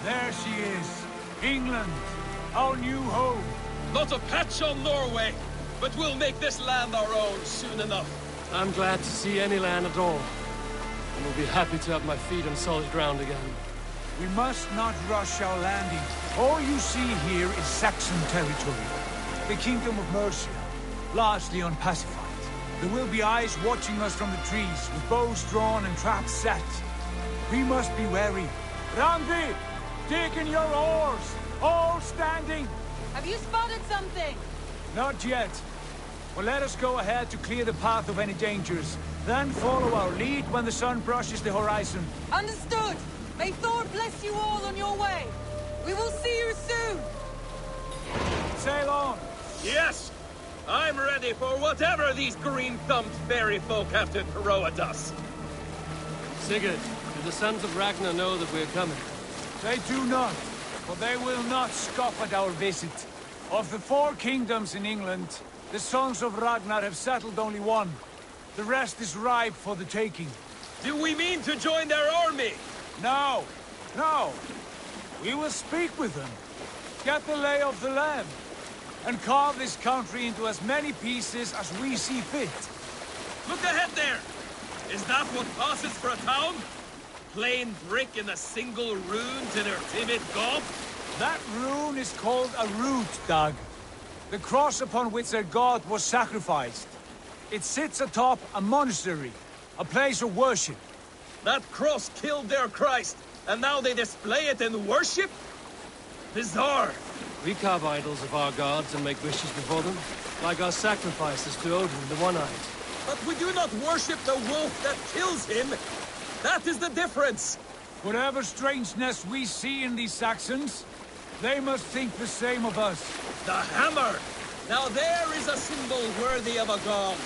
There she is. England, our new home. Not a patch on Norway, but we'll make this land our own soon enough. I'm glad to see any land at all. And will be happy to have my feet on solid ground again. We must not rush our landing. All you see here is Saxon territory. The Kingdom of Mercia, largely unpacified. There will be eyes watching us from the trees, with bows drawn and traps set. We must be wary. Randi! Dig in your oars! All standing! Have you spotted something? Not yet. Well, let us go ahead to clear the path of any dangers. Then follow our lead when the sun brushes the horizon. Understood! May Thor bless you all on your way! We will see you soon! Sail on! Yes! I'm ready for whatever these green-thumbed fairy folk have to throw at us. Sigurd, do the sons of Ragnar know that we're coming? They do not, but they will not scoff at our visit. Of the 4 kingdoms in England, the sons of Ragnar have settled only one. The rest is ripe for the taking. Do we mean to join their army? No, no. We will speak with them, get the lay of the land, and carve this country into as many pieces as we see fit. Look ahead there! Is that what passes for a town? Plain brick in a single rune to their timid god? That rune is called a root, Dag. The cross upon which their god was sacrificed. It sits atop a monastery, a place of worship. That cross killed their Christ, and now they display it in worship? Bizarre. We carve idols of our gods and make wishes before them, like our sacrifices to Odin, the One-Eyed. But we do not worship the wolf that kills him! That is the difference! Whatever strangeness we see in these Saxons, they must think the same of us. The hammer! Now there is a symbol worthy of a god.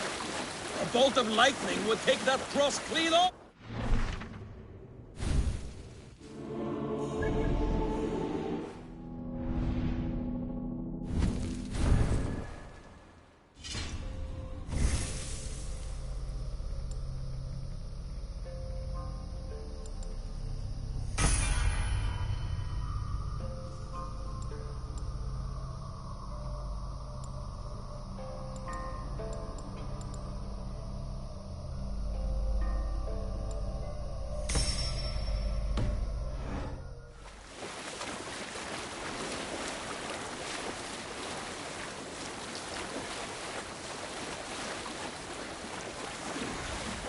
A bolt of lightning would take that cross clean off.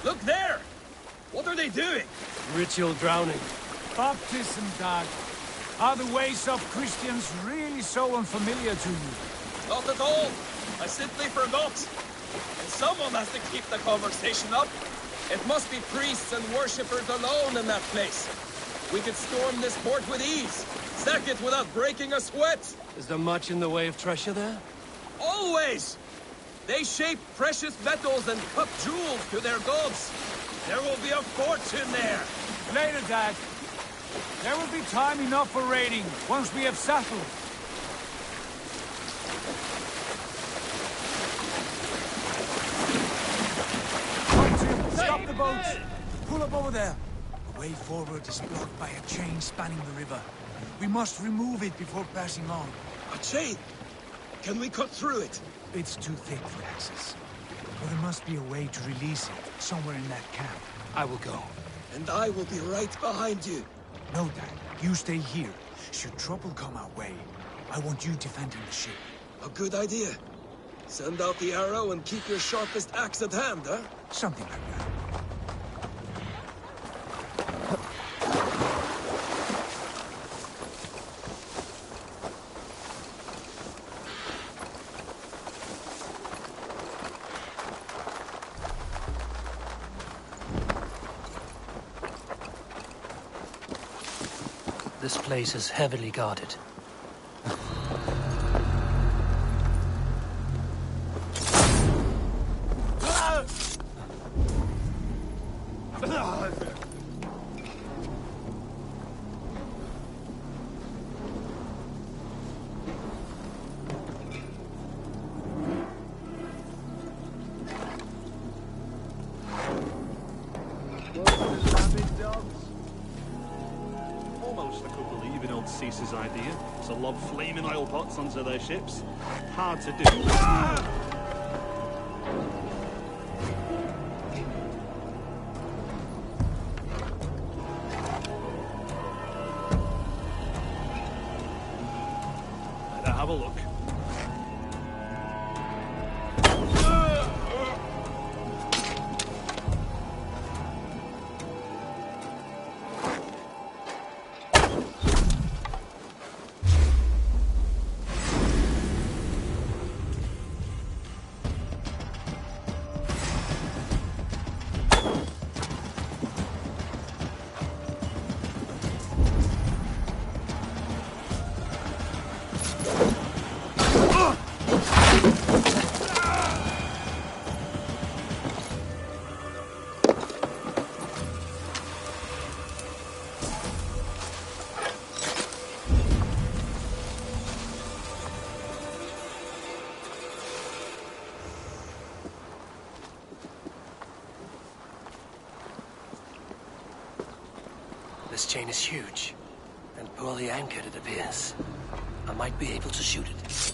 Look there! What are they doing? Ritual drowning. Baptism, Dag. Are the ways of Christians really so unfamiliar to you? Not at all. I simply forgot. And someone has to keep the conversation up. It must be priests and worshippers alone in that place. We could storm this port with ease. Sack it without breaking a sweat. Is there much in the way of treasure there? Always! They shape precious metals and cut jewels to their gods. There will be a fortune there. Later, Dad. There will be time enough for raiding once we have settled. Stop the boats! Pull up over there. The way forward is blocked by a chain spanning the river. We must remove it before passing on. A chain? Can we cut through it? It's too thick for access. But there must be a way to release it, somewhere in that camp. I will go. And I will be right behind you. No, Dad. You stay here. Should trouble come our way, I want you defending the ship. A good idea. Send out the arrow and keep your sharpest axe at hand, huh? Something like that. This place is heavily guarded. Cease's idea to lob flaming oil pots onto their ships. Hard to do. Better have a look. This chain is huge, and poorly anchored, it appears. I might be able to shoot it.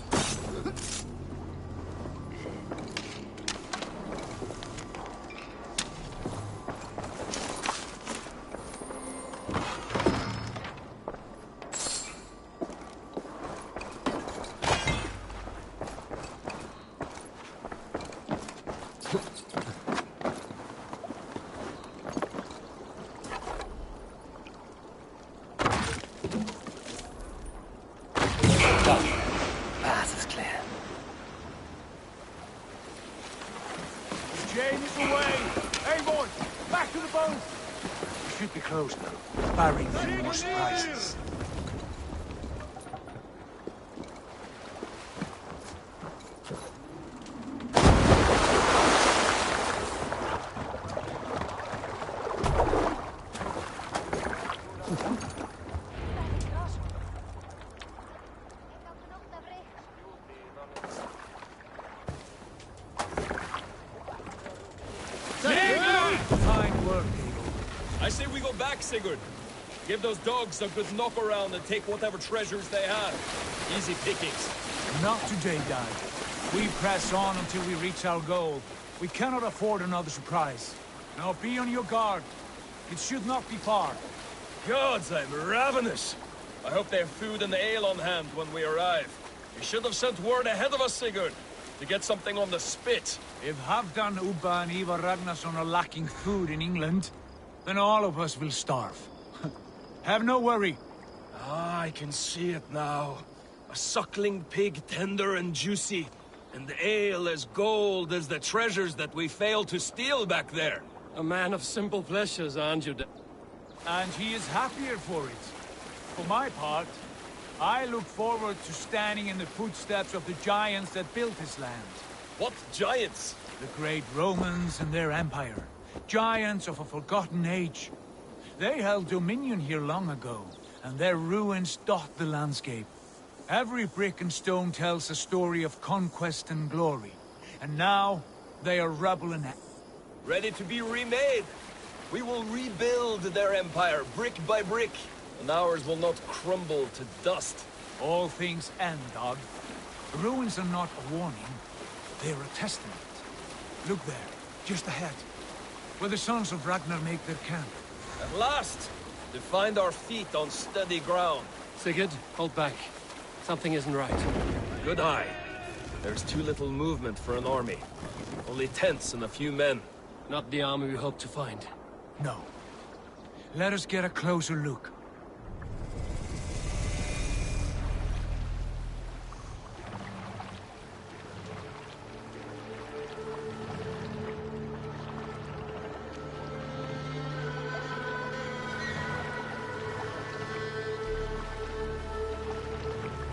Close now, barring any more surprises. Fine work, I say we go back, Sigurd. Give those dogs a good knock around and take whatever treasures they have. Easy pickings. Not today, Dad. We press on until we reach our goal. We cannot afford another surprise. Now be on your guard. It should not be far. Gods, I'm ravenous. I hope they have food and ale on hand when we arrive. You should have sent word ahead of us, Sigurd, to get something on the spit. If Halfdan, Ubba and Ivar Ragnarsson are lacking food in England, then all of us will starve. Have no worry. Ah, I can see it now. A suckling pig, tender and juicy. And the ale as gold as the treasures that we failed to steal back there. A man of simple pleasures, aren't you? And he is happier for it. For my part, I look forward to standing in the footsteps of the giants that built this land. What giants? The great Romans and their empire. Giants of a forgotten age. They held dominion here long ago, and their ruins dot the landscape. Every brick and stone tells a story of conquest and glory. And now, they are rubble and ready to be remade. We will rebuild their empire brick by brick, and ours will not crumble to dust. All things end, Dog. The ruins are not a warning, they're a testament. Look there, just ahead, where the sons of Ragnar make their camp. At last, to find our feet on steady ground. Sigurd, hold back. Something isn't right. Good eye. There's too little movement for an army. Only tents and a few men. Not the army we hope to find. No. Let us get a closer look.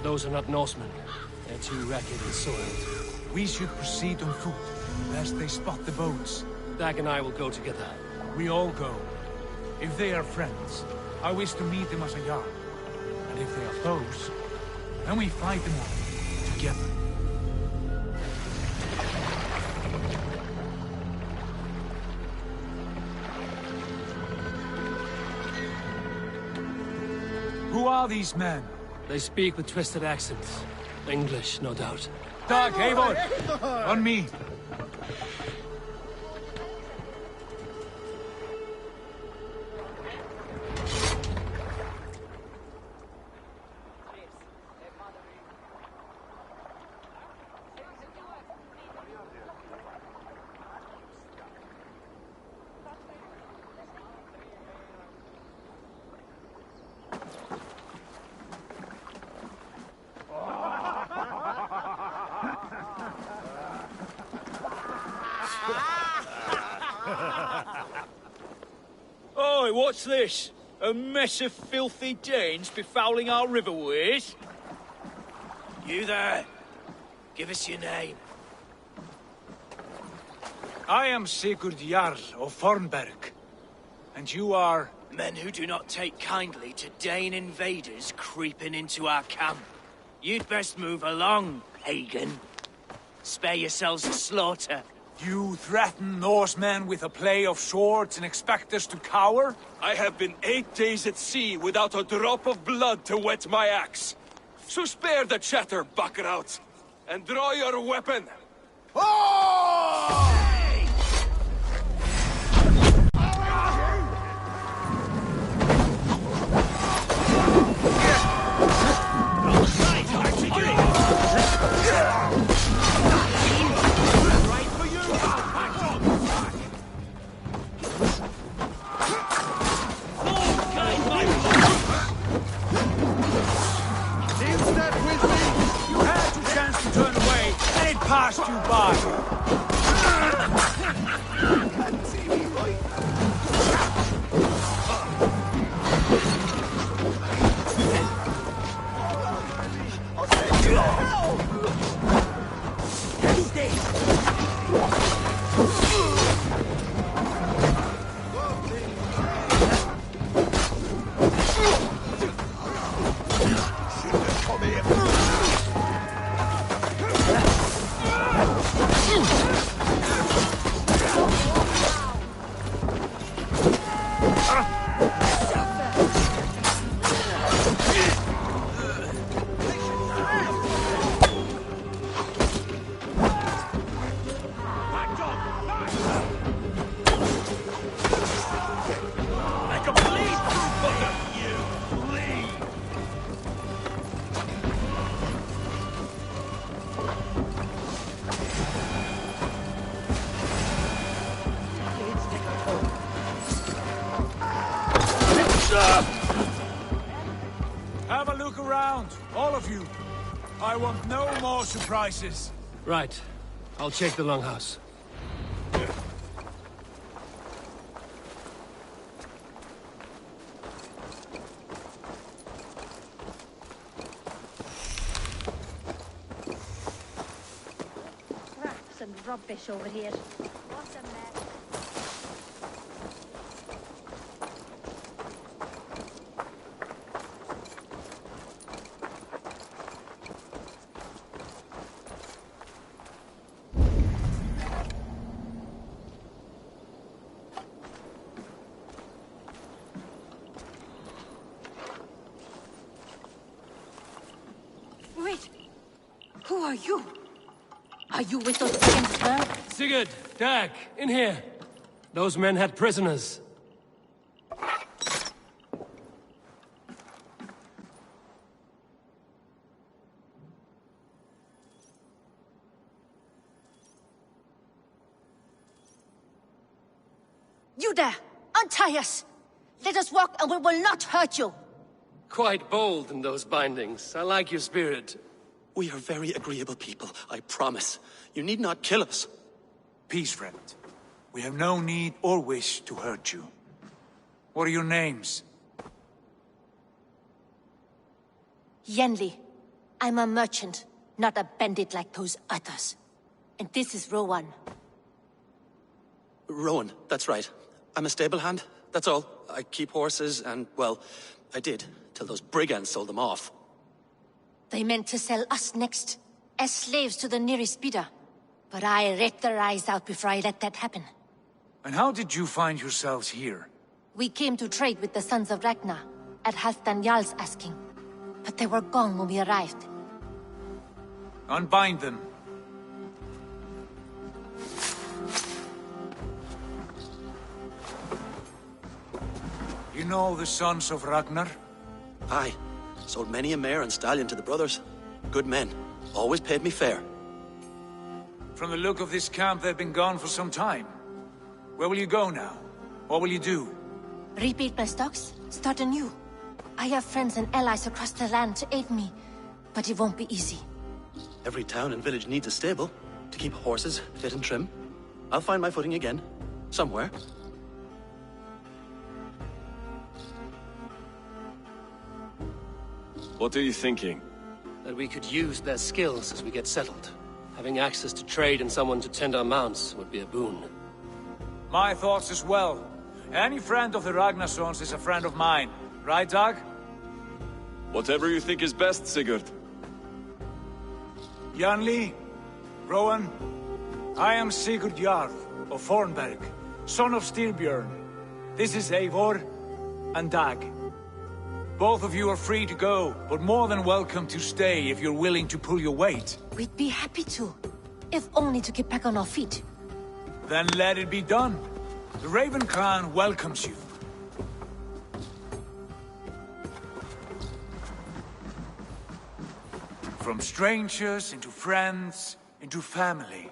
Those are not Norsemen. They're too ragged and soiled. We should proceed on foot, lest they spot the boats. Dag and I will go together. We all go. If they are friends, I wish to meet them as a yard. And if they are foes, then we fight them all, together. Who are these men? They speak with twisted accents. English, no doubt. Dag, Eivor! On me! Oi, what's this? A mess of filthy Danes befouling our riverways? You there! Give us your name. I am Sigurd Jarl of Fornberg. And you are... Men who do not take kindly to Dane invaders creeping into our camp. You'd best move along, pagan. Spare yourselves the slaughter. You threaten Norsemen with a play of swords and expect us to cower? I have been 8 days at sea without a drop of blood to wet my axe. So spare the chatter, buckerouts, and draw your weapon. Oh! Passed you by. Have a look around, all of you. I want no more surprises. Right. I'll check the longhouse. Traps and rubbish over here. What's a mess? Wait! Who are you? Are you with those brigands as well? Sigurd! Dag! In here! Those men had prisoners. You there! Untie us! Let us walk and we will not hurt you! Quite bold in those bindings. I like your spirit. We are very agreeable people, I promise. You need not kill us. Peace, friend. We have no need or wish to hurt you. What are your names? Yenli. I'm a merchant, not a bandit like those others. And this is Rowan. Rowan, that's right. I'm a stable hand, that's all. I keep horses and, well, I did, till those brigands sold them off. They meant to sell us next, as slaves to the nearest bidder. But I ripped their eyes out before I let that happen. And how did you find yourselves here? We came to trade with the Sons of Ragnar, at Halfdan Jarl's asking. But they were gone when we arrived. Unbind them. You know the Sons of Ragnar? Aye. Sold many a mare and stallion to the brothers. Good men. Always paid me fair. From the look of this camp, they've been gone for some time. Where will you go now? What will you do? Rebuild my stocks, start anew. I have friends and allies across the land to aid me, but it won't be easy. Every town and village needs a stable to keep horses fit and trim. I'll find my footing again. Somewhere. What are you thinking? That we could use their skills as we get settled. Having access to trade and someone to tend our mounts would be a boon. My thoughts as well. Any friend of the Ragnarsons is a friend of mine. Right, Dag? Whatever you think is best, Sigurd. Janli, Rowan, I am Sigurd Jarl of Fornberg, son of Styrbjörn. This is Eivor and Dag. Both of you are free to go, but more than welcome to stay if you're willing to pull your weight. We'd be happy to, if only to get back on our feet. Then let it be done. The Raven clan welcomes you. From strangers into friends, into family.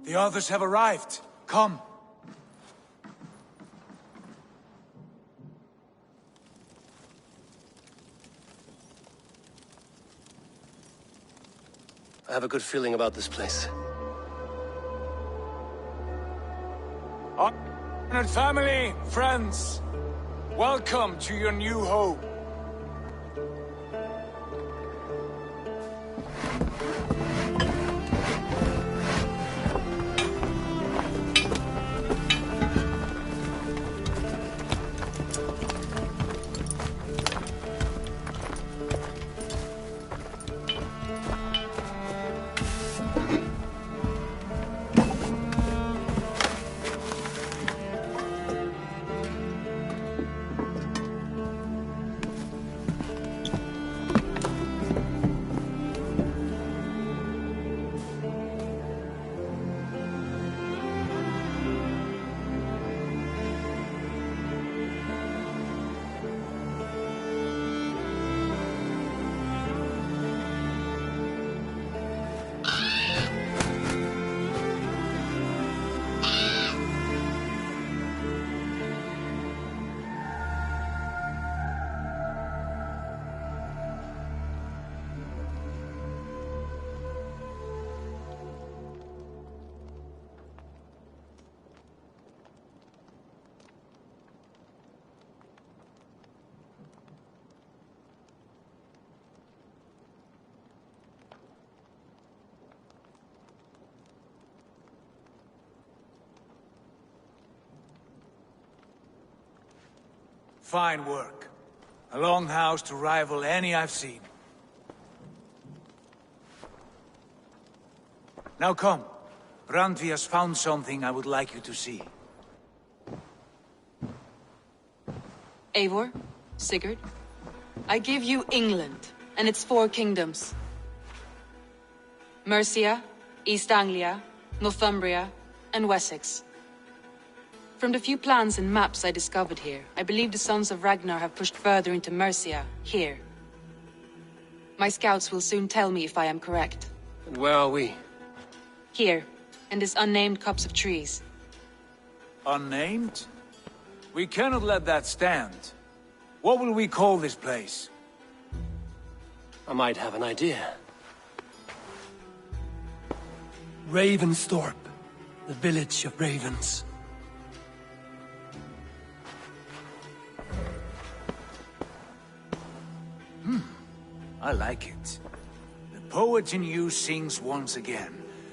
The others have arrived. Come. I have a good feeling about this place. Honored family, friends, welcome to your new home. Fine work. A longhouse to rival any I've seen. Now come. Randvi has found something I would like you to see. Eivor, Sigurd, I give you England and its 4 kingdoms. Mercia, East Anglia, Northumbria, and Wessex. From the few plans and maps I discovered here, I believe the Sons of Ragnar have pushed further into Mercia, here. My scouts will soon tell me if I am correct. And where are we? Here, in this unnamed copse of trees. Unnamed? We cannot let that stand. What will we call this place? I might have an idea. Ravensthorpe, the village of ravens. I like it. The poet in you sings once again.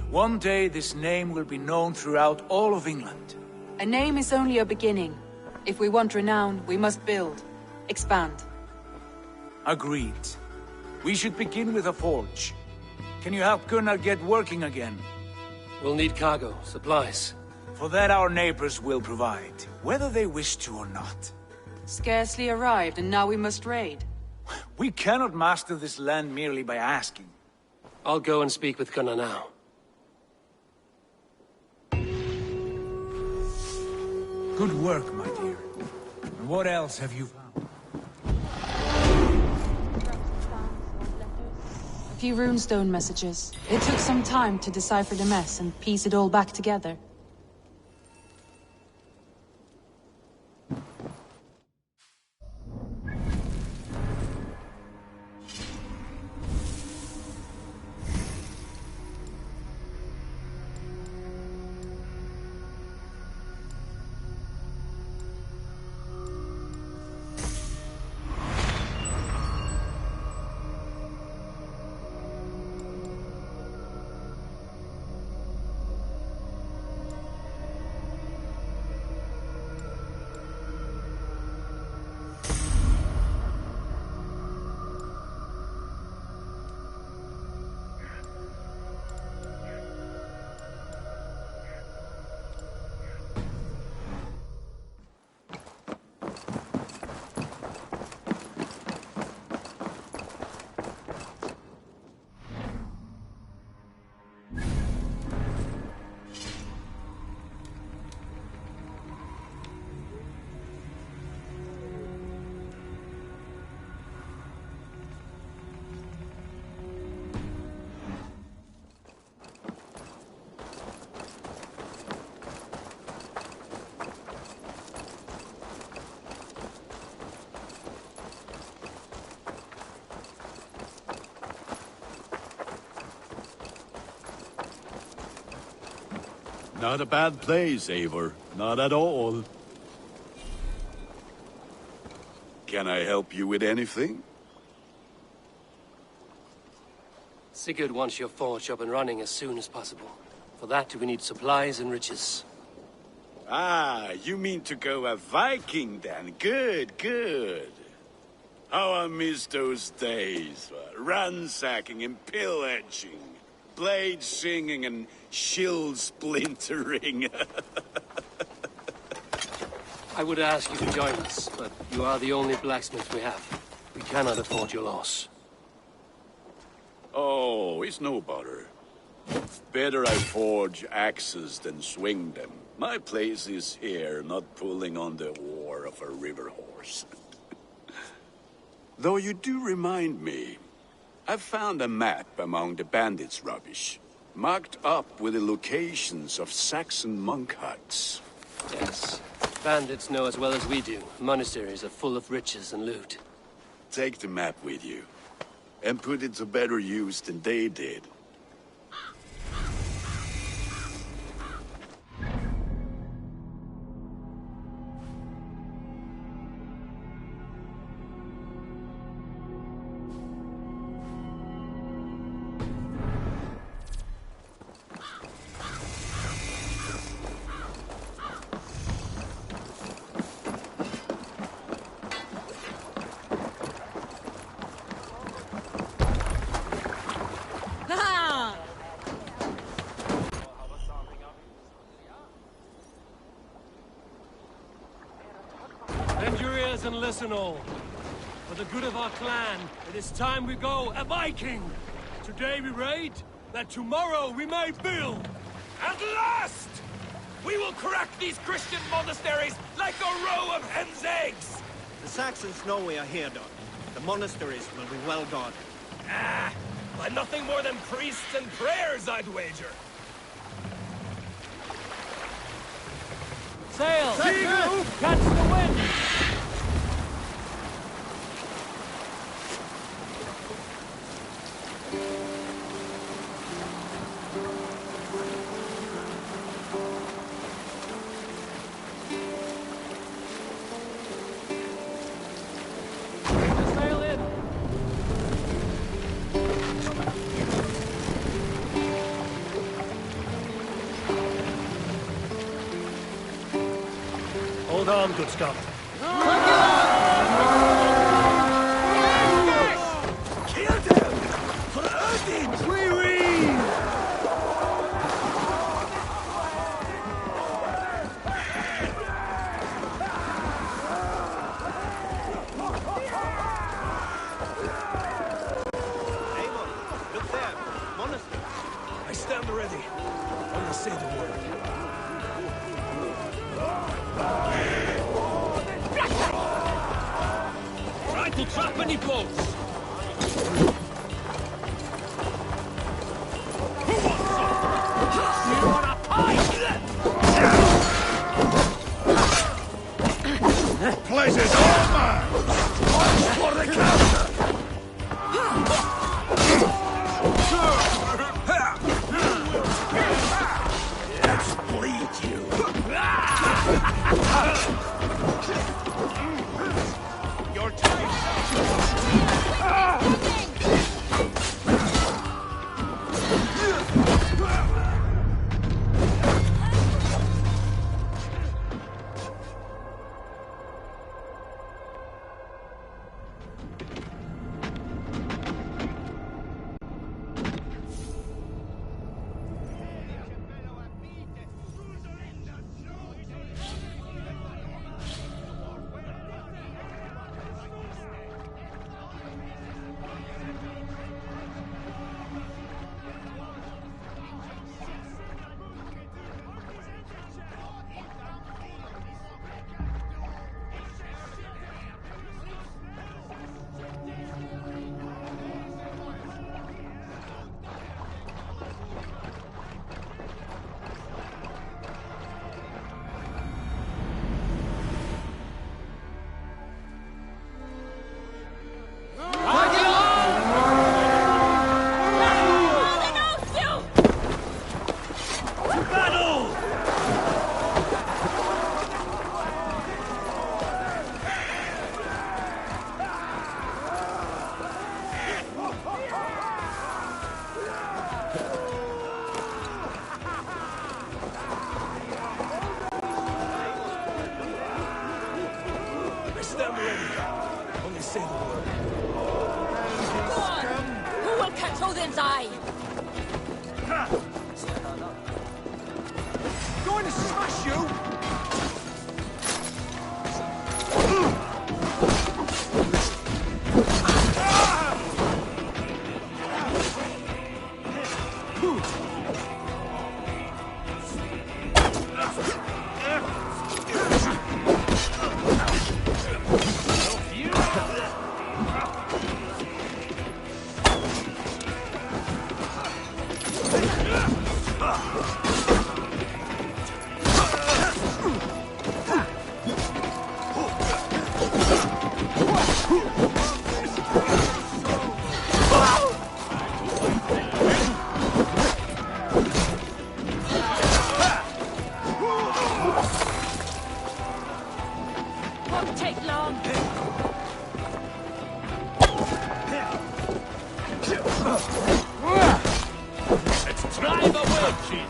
One day this name will be known throughout all of England. A name is only a beginning. If we want renown, we must build, expand. Agreed. We should begin with a forge. Can you help Gunnar get working again? We'll need cargo, supplies. For that our neighbors will provide, whether they wish to or not. Scarcely arrived, and now we must raid. We cannot master this land merely by asking. I'll go and speak with Gunnar now. Good work, my dear. And what else have you found? A few runestone messages. It took some time to decipher the mess and piece it all back together. Not a bad place, Eivor. Not at all. Can I help you with anything? Sigurd wants your forge up and running as soon as possible. For that, we need supplies and riches. Ah, you mean to go a Viking then? Good, good. How I miss those days. Ransacking and pillaging. Blade singing and shield splintering. I would ask you to join us, but you are the only blacksmith we have. We cannot afford your loss. Oh, it's no bother. Better I forge axes than swing them. My place is here, not pulling on the oar of a river horse. Though you do remind me, I found a map among the bandits' rubbish, marked up with the locations of Saxon monk huts. Yes. Bandits know as well as we do. Monasteries are full of riches and loot. Take the map with you, and put it to better use than they did. Rise and listen all. For the good of our clan, it is time we go a Viking! Today we raid, that tomorrow we may build! At last! We will crack these Christian monasteries like a row of hen's eggs! The Saxons know we are here, Doc. The monasteries will be well guarded. Ah! By nothing more than priests and prayers, I'd wager! Sail! Catch the wind! Hold on, good Scott. Kill them! For Odin! Wee-wee! Look there! Monastery! I stand ready. Only say the word. Try to trap any boats! Who wants some? You want a pie? Pleasure's all mine! For the counter! Let's bleed you! Your time! I stand ready. Only say the word. Go on! Who will catch Odin's eye? Going to smash you! Won't take long. Let's drive away, chief!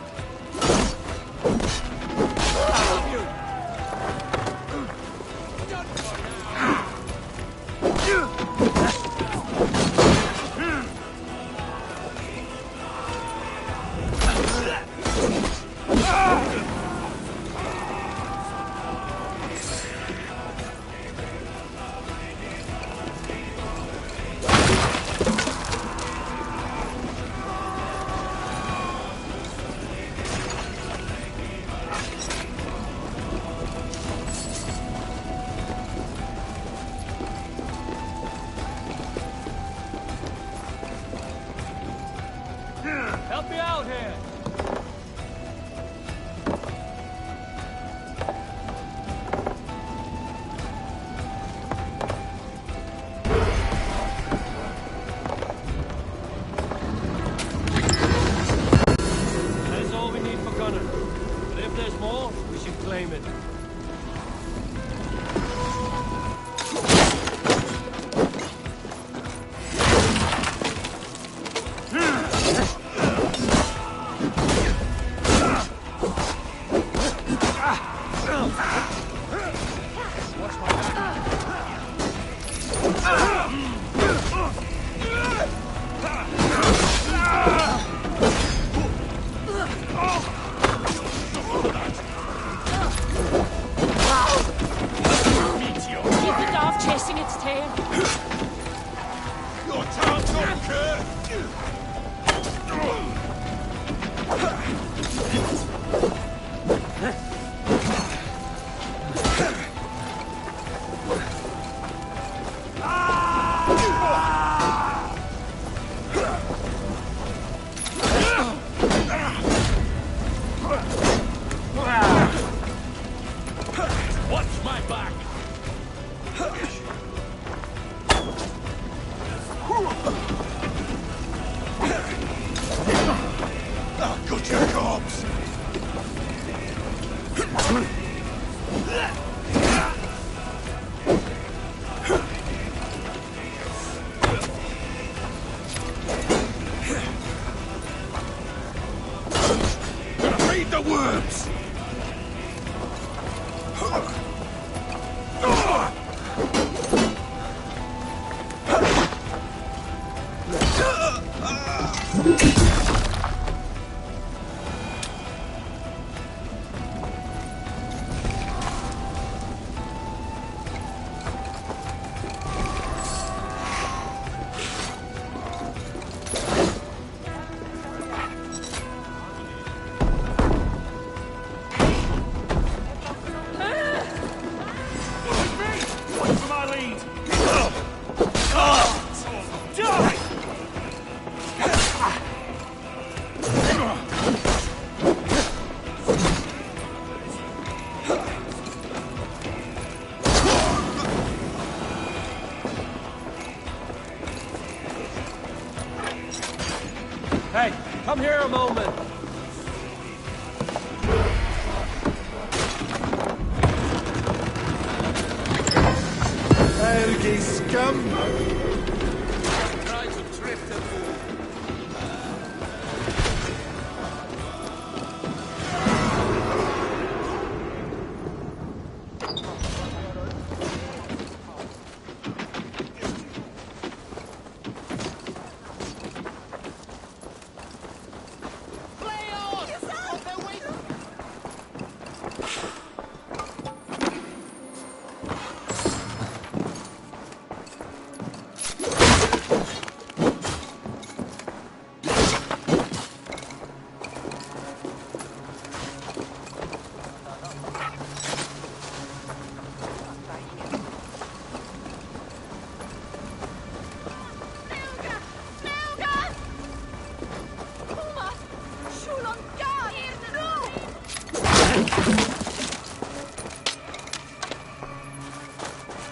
Help me out here! That's all we need for Gunner. But if there's more, we should claim it. Hey, come here a moment. Helgi scum! Try to trick the fool.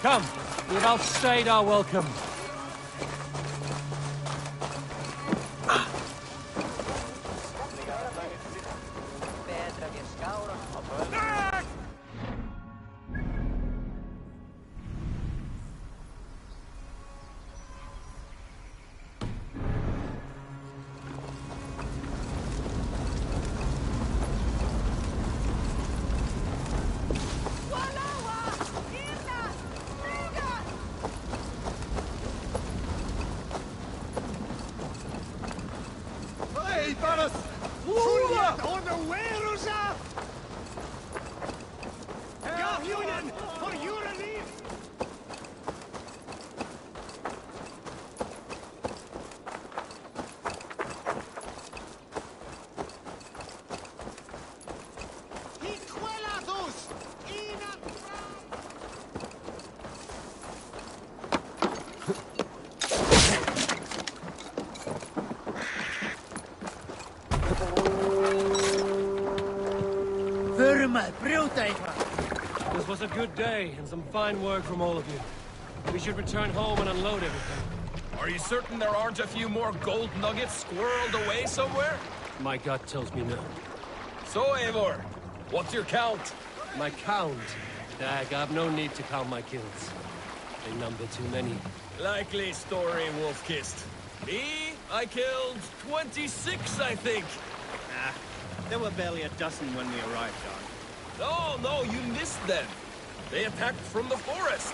Come, we've outstayed our welcome. This was a good day, and some fine work from all of you. We should return home and unload everything. Are you certain there aren't a few more gold nuggets squirreled away somewhere? My gut tells me no. So, Eivor, what's your count? My count? Dag, I've no need to count my kills. They number too many. Likely story, Wolf-Kissed. Me, I killed 26, I think. Ah, there were barely a dozen when we arrived, John. No, you missed them. They attacked from the forest.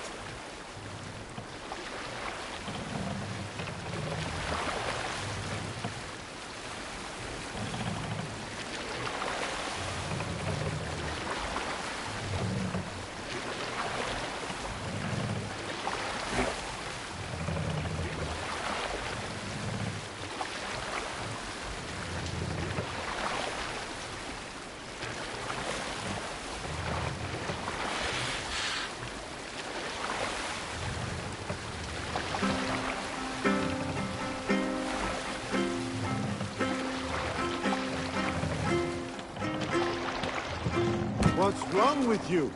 What's wrong with you?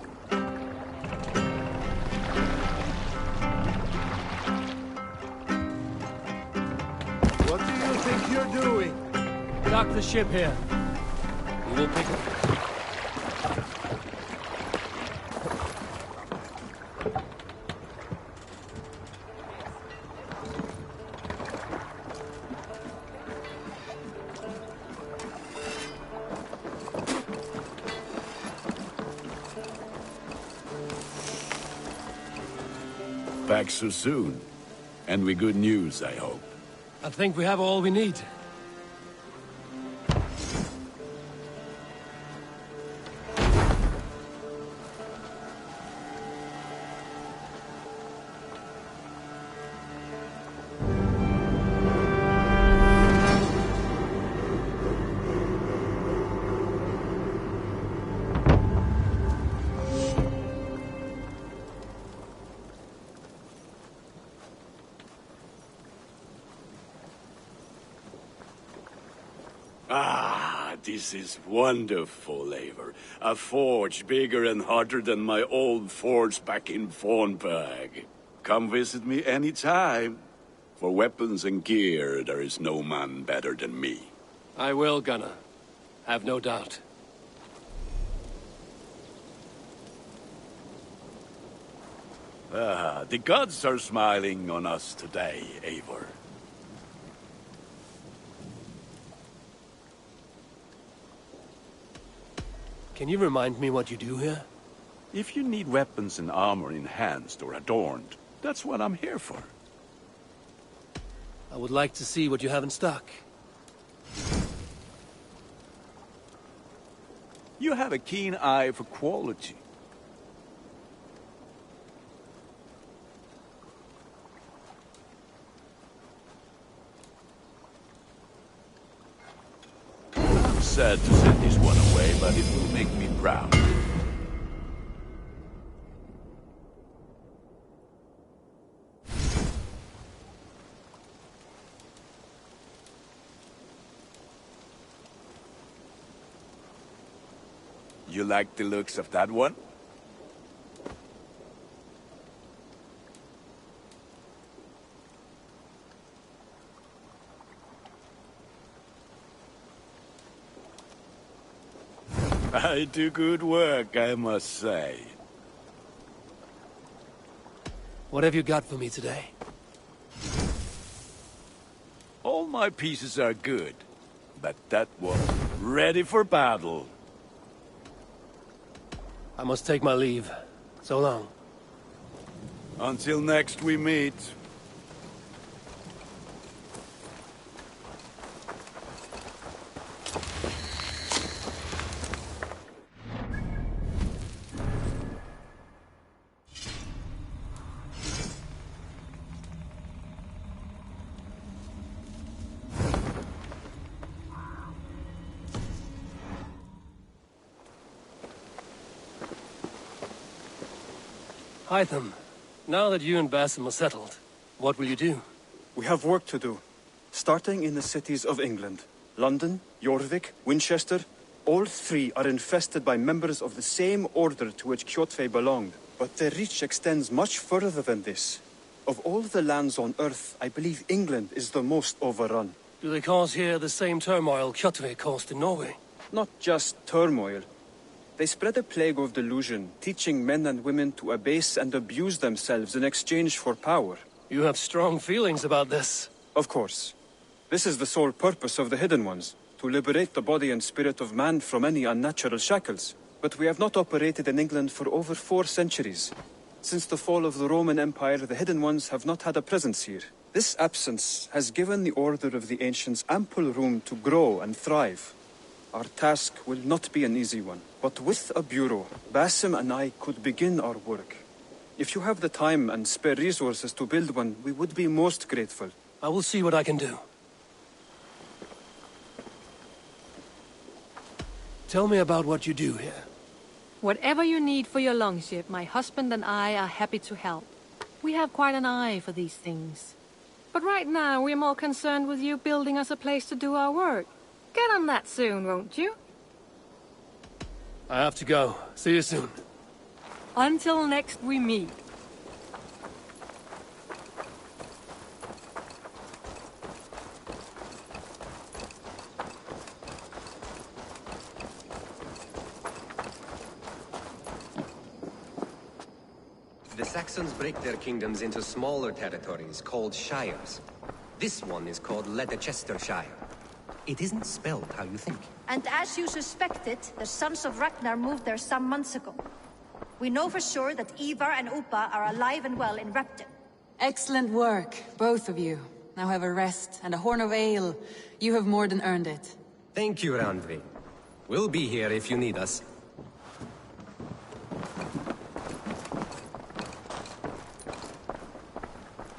What do you think you're doing? Dock the ship here. We will pick it. Back so soon. And with good news, I hope. I think we have all we need. Ah, this is wonderful, Eivor. A forge bigger and hotter than my old forge back in Fornburg. Come visit me any time. For weapons and gear, there is no man better than me. I will, Gunnar. Have no doubt. Ah, the gods are smiling on us today, Eivor. Can you remind me what you do here? If you need weapons and armor enhanced or adorned, that's what I'm here for. I would like to see what you have in stock. You have a keen eye for quality. I'm sad to send this one away, but it will make me proud. You like the looks of that one? I do good work, I must say. What have you got for me today? All my pieces are good, but that one, ready for battle. I must take my leave. So long. Until next we meet. Hytham, now that you and Basim are settled, what will you do? We have work to do. Starting in the cities of England. London, Jorvik, Winchester, All three are infested by members of the same order to which Kjotve belonged. But their reach extends much further than this. Of all the lands on Earth, I believe England is the most overrun. Do they cause here the same turmoil Kjotve caused in Norway? Not just turmoil. They spread a plague of delusion, teaching men and women to abase and abuse themselves in exchange for power. You have strong feelings about this. Of course. This is the sole purpose of the Hidden Ones, to liberate the body and spirit of man from any unnatural shackles. But we have not operated in England for over 4 centuries. Since the fall of the Roman Empire, the Hidden Ones have not had a presence here. This absence has given the Order of the Ancients ample room to grow and thrive. Our task will not be an easy one, but with a bureau, Basim and I could begin our work. If you have the time and spare resources to build one, we would be most grateful. I will see what I can do. Tell me about what you do here. Whatever you need for your longship, my husband and I are happy to help. We have quite an eye for these things. But right now, we're more concerned with you building us a place to do our work. Get on that soon, won't you? I have to go. See you soon. Until next we meet. The Saxons break their kingdoms into smaller territories called shires. This one is called Leicestershire. It isn't spelled how you think. And as you suspected, the sons of Ragnar moved there some months ago. We know for sure that Ivar and Upa are alive and well in Repton. Excellent work, both of you. Now have a rest and a horn of ale. You have more than earned it. Thank you, Randvi. We'll be here if you need us.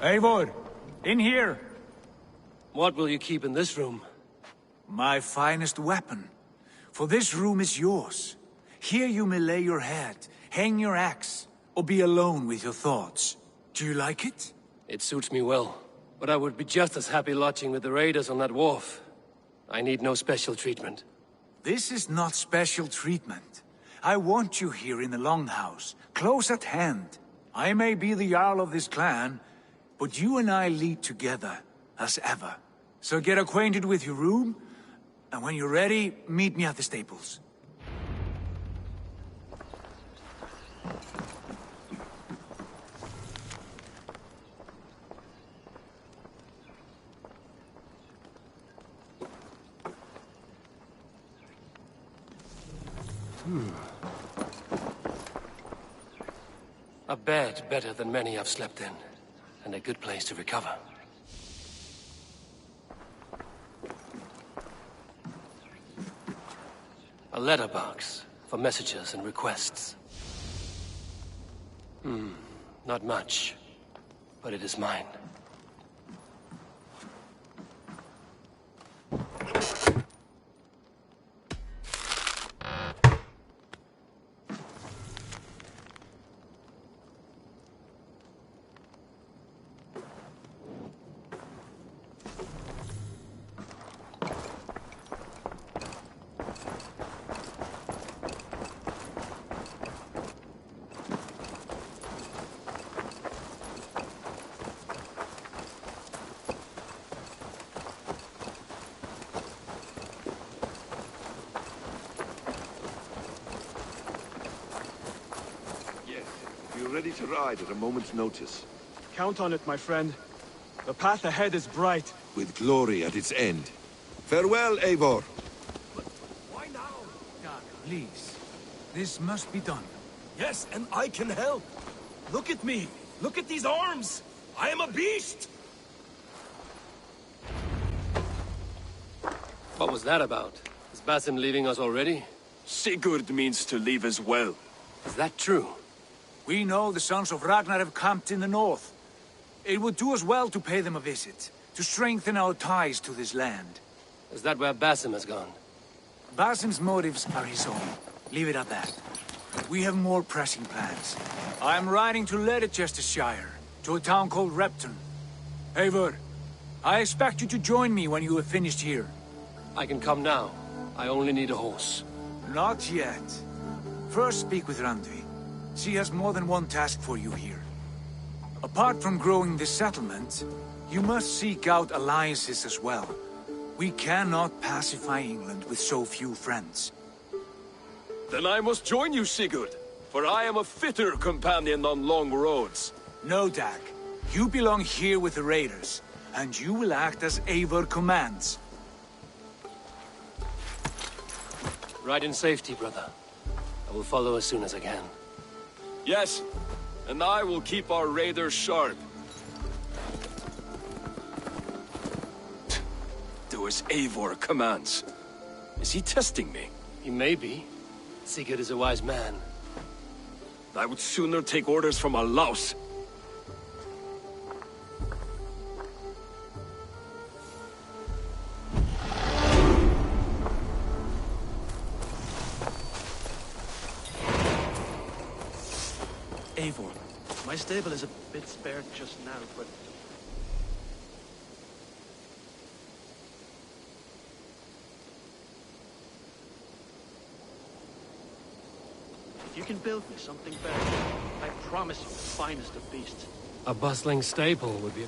Eivor, in here! What will you keep in this room? My finest weapon. For this room is yours. Here you may lay your head, hang your axe, or be alone with your thoughts. Do you like it? It suits me well. But I would be just as happy lodging with the raiders on that wharf. I need no special treatment. This is not special treatment. I want you here in the Longhouse, close at hand. I may be the Jarl of this clan, but you and I lead together, as ever. So get acquainted with your room, and when you're ready, meet me at the stables. A bed better than many I've slept in, and a good place to recover. A letterbox for messages and requests. Not much, but it is mine. Ready to ride at a moment's notice. Count on it, my friend. The path ahead is bright. With glory at its end. Farewell, Eivor. Why now? Doug, please. This must be done. Yes, and I can help. Look at me. Look at these arms. I am a beast. What was that about? Is Basim leaving us already? Sigurd means to leave as well. Is that true? We know the sons of Ragnar have camped in the north. It would do us well to pay them a visit, to strengthen our ties to this land. Is that where Basim has gone? Basim's motives are his own. Leave it at that. We have more pressing plans. I am riding to Leicestershire, to a town called Repton. Eivor, I expect you to join me when you have finished here. I can come now. I only need a horse. Not yet. First speak with Randvi. She has more than one task for you here. Apart from growing this settlement, you must seek out alliances as well. We cannot pacify England with so few friends. Then I must join you, Sigurd, for I am a fitter companion on long roads. No, Dag. You belong here with the raiders, and you will act as Eivor commands. Ride in safety, brother. I will follow as soon as I can. Yes, and I will keep our raiders sharp. Do as Eivor commands. Is he testing me? He may be. Sigurd is a wise man. I would sooner take orders from a louse. Eivor, my stable is a bit spared just now, but... if you can build me something better, I promise you the finest of beasts. A bustling stable would be...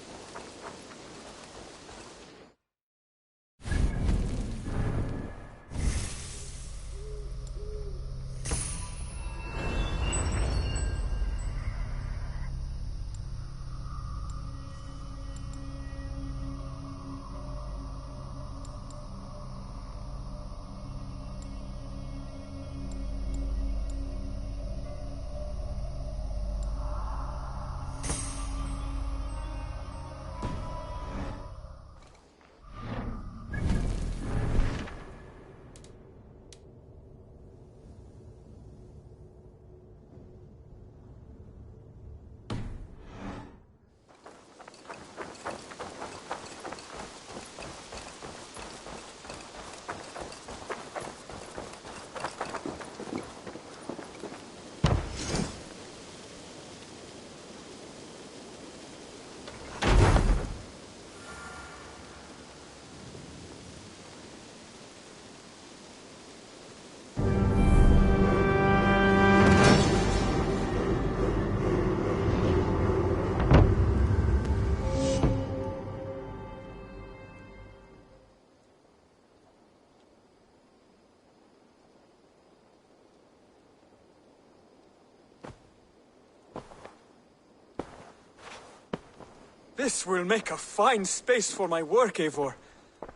This will make a fine space for my work, Eivor.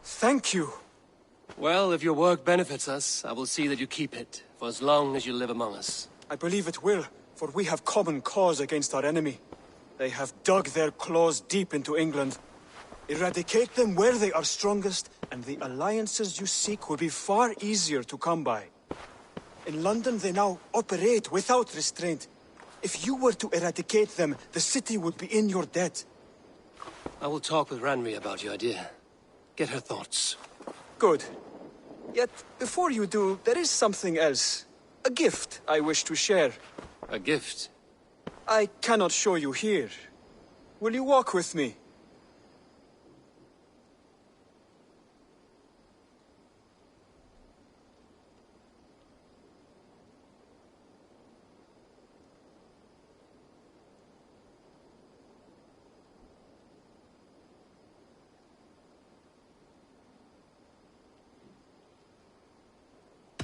Thank you. Well, if your work benefits us, I will see that you keep it, for as long as you live among us. I believe it will, for we have common cause against our enemy. They have dug their claws deep into England. Eradicate them where they are strongest, and the alliances you seek will be far easier to come by. In London, they now operate without restraint. If you were to eradicate them, the city would be in your debt. I will talk with Ranri about your idea. Get her thoughts. Good. Yet, before you do, there is something else. A gift I wish to share. A gift? I cannot show you here. Will you walk with me?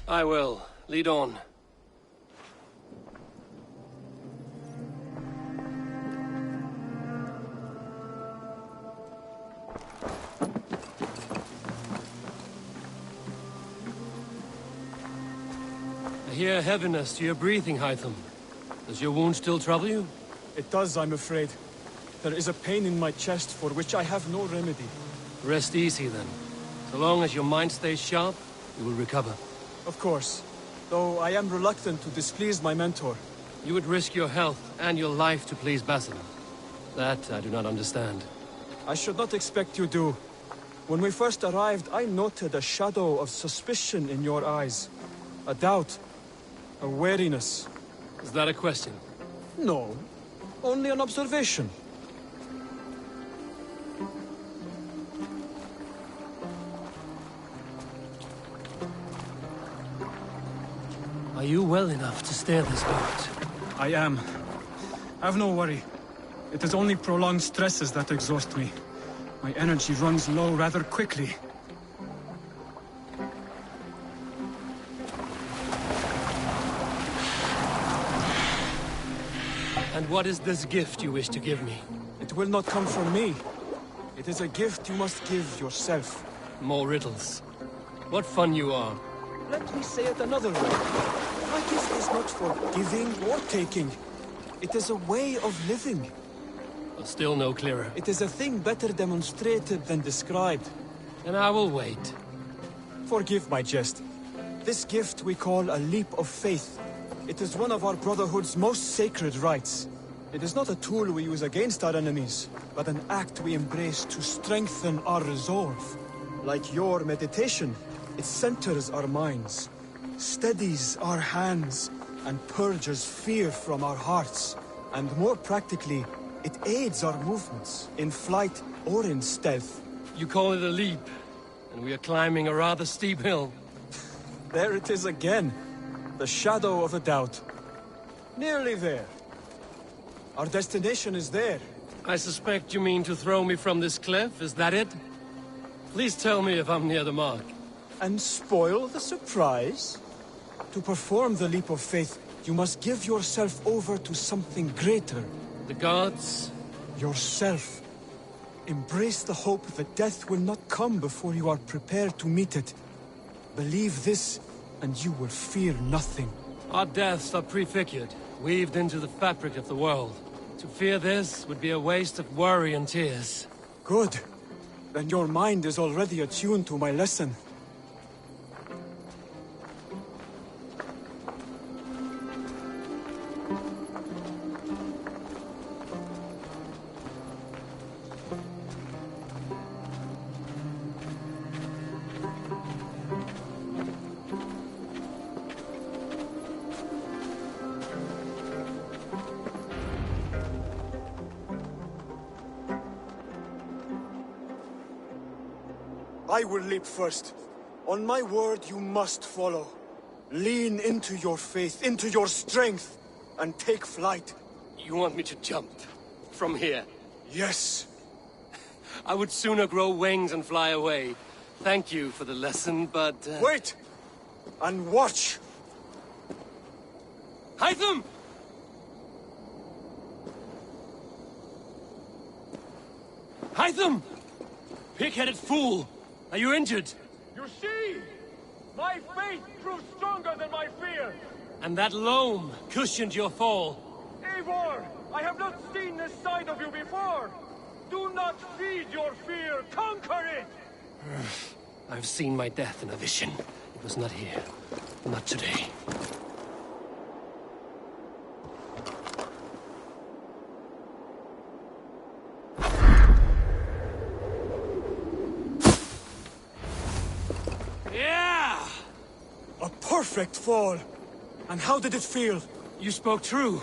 I will. Lead on. I hear heaviness to your breathing, Hytham. Does your wound still trouble you? It does, I'm afraid. There is a pain in my chest for which I have no remedy. Rest easy, then. So long as your mind stays sharp, you will recover. Of course. Though I am reluctant to displease my mentor. You would risk your health and your life to please Basin. That I do not understand. I should not expect you do. When we first arrived, I noted a shadow of suspicion in your eyes. A doubt. A wariness. Is that a question? No. Only an observation. Are you well enough to steer this boat? I am. Have no worry. It is only prolonged stresses that exhaust me. My energy runs low rather quickly. And what is this gift you wish to give me? It will not come from me. It is a gift you must give yourself. More riddles. What fun you are. Let me say it another way. My gift is not for giving or taking. It is a way of living. Still no clearer. It is a thing better demonstrated than described. And I will wait. Forgive my jest. This gift we call a leap of faith. It is one of our Brotherhood's most sacred rites. It is not a tool we use against our enemies, but an act we embrace to strengthen our resolve. Like your meditation, it centers our minds, steadies our hands, and purges fear from our hearts. And more practically, it aids our movements, in flight or in stealth. You call it a leap, and we are climbing a rather steep hill. There it is again. The shadow of a doubt. Nearly there. Our destination is there. I suspect you mean to throw me from this cliff, is that it? Please tell me if I'm near the mark. And spoil the surprise? To perform the leap of faith, you must give yourself over to something greater. The gods? Yourself. Embrace the hope that death will not come before you are prepared to meet it. Believe this, and you will fear nothing. Our deaths are prefigured, weaved into the fabric of the world. To fear this would be a waste of worry and tears. Good. Then your mind is already attuned to my lesson. I will leap first. On my word, you must follow. Lean into your faith, into your strength, and take flight. You want me to jump? From here? Yes. I would sooner grow wings and fly away. Thank you for the lesson, but... Wait! And watch! Hytham! Hytham! Pig-headed fool! Are you injured? You see? My faith proved stronger than my fear! And that loam cushioned your fall. Eivor! I have not seen this side of you before! Do not feed your fear! Conquer it! I've seen my death in a vision. It was not here. Not today. Yeah! A perfect fall! And how did it feel? You spoke true.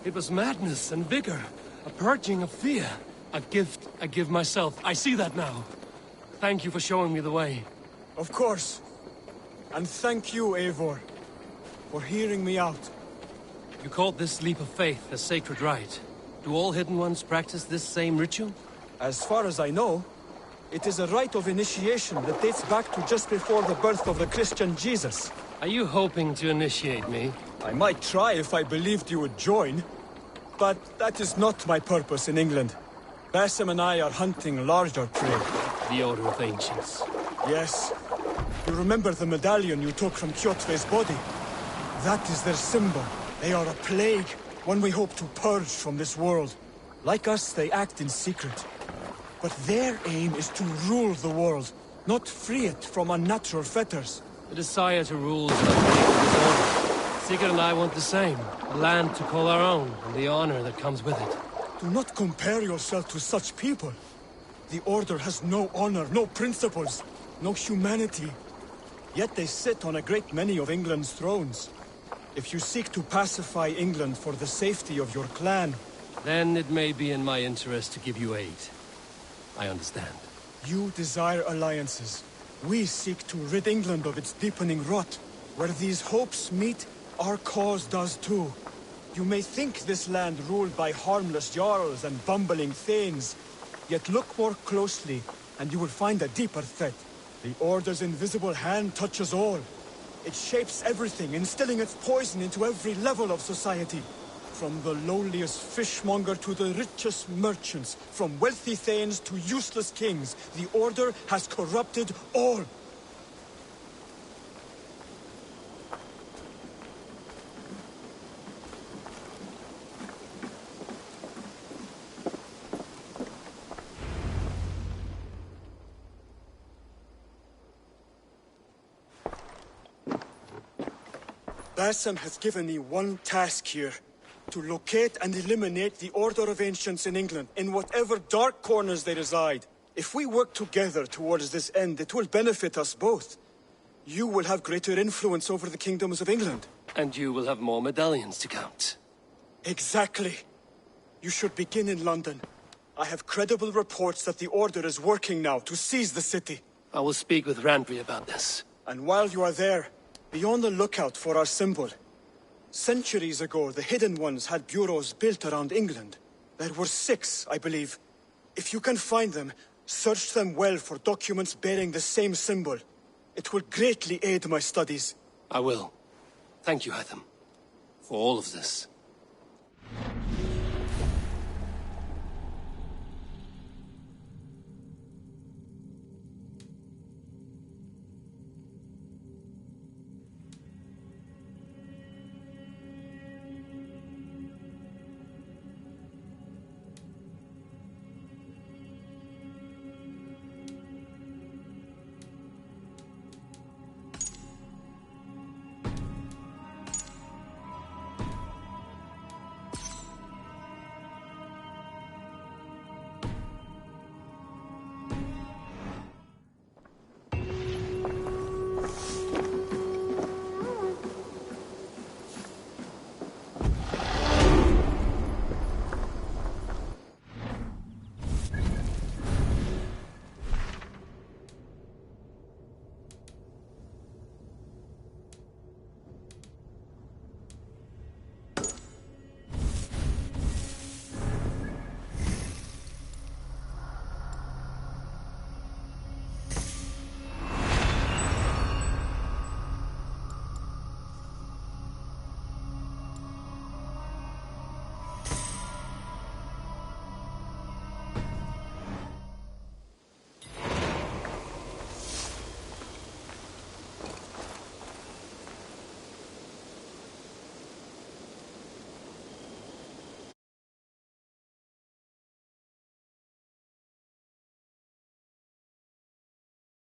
It was madness and vigor. A purging of fear. A gift I give myself. I see that now. Thank you for showing me the way. Of course. And thank you, Eivor, for hearing me out. You called this leap of faith a sacred rite. Do all Hidden Ones practice this same ritual? As far as I know, it is a rite of initiation that dates back to just before the birth of the Christian Jesus. Are you hoping to initiate me? I might try if I believed you would join. But that is not my purpose in England. Basim and I are hunting larger prey. The Order of Ancients. Yes. You remember the medallion you took from Kjotve's body? That is their symbol. They are a plague, one we hope to purge from this world. Like us, they act in secret. But their aim is to rule the world, not free it from unnatural fetters. The desire to rule is not the order. Sigurd and I want the same. A land to call our own, and the honor that comes with it. Do not compare yourself to such people. The Order has no honor, no principles, no humanity. Yet they sit on a great many of England's thrones. If you seek to pacify England for the safety of your clan... Then it may be in my interest to give you aid. I understand. You desire alliances. We seek to rid England of its deepening rot. Where these hopes meet, our cause does too. You may think this land ruled by harmless jarls and bumbling thanes. Yet look more closely, and you will find a deeper threat. The Order's invisible hand touches all. It shapes everything, instilling its poison into every level of society. From the lowliest fishmonger to the richest merchants, from wealthy thanes to useless kings, the Order has corrupted all. Bassam has given me one task here. To locate and eliminate the Order of Ancients in England, in whatever dark corners they reside. If we work together towards this end, it will benefit us both. You will have greater influence over the kingdoms of England. And you will have more medallions to count. Exactly. You should begin in London. I have credible reports that the Order is working now to seize the city. I will speak with Randry about this. And while you are there, be on the lookout for our symbol. Centuries ago, the Hidden Ones had bureaus built around England. There were 6, I believe. If you can find them, search them well for documents bearing the same symbol. It will greatly aid my studies. I will. Thank you, Hytham, for all of this.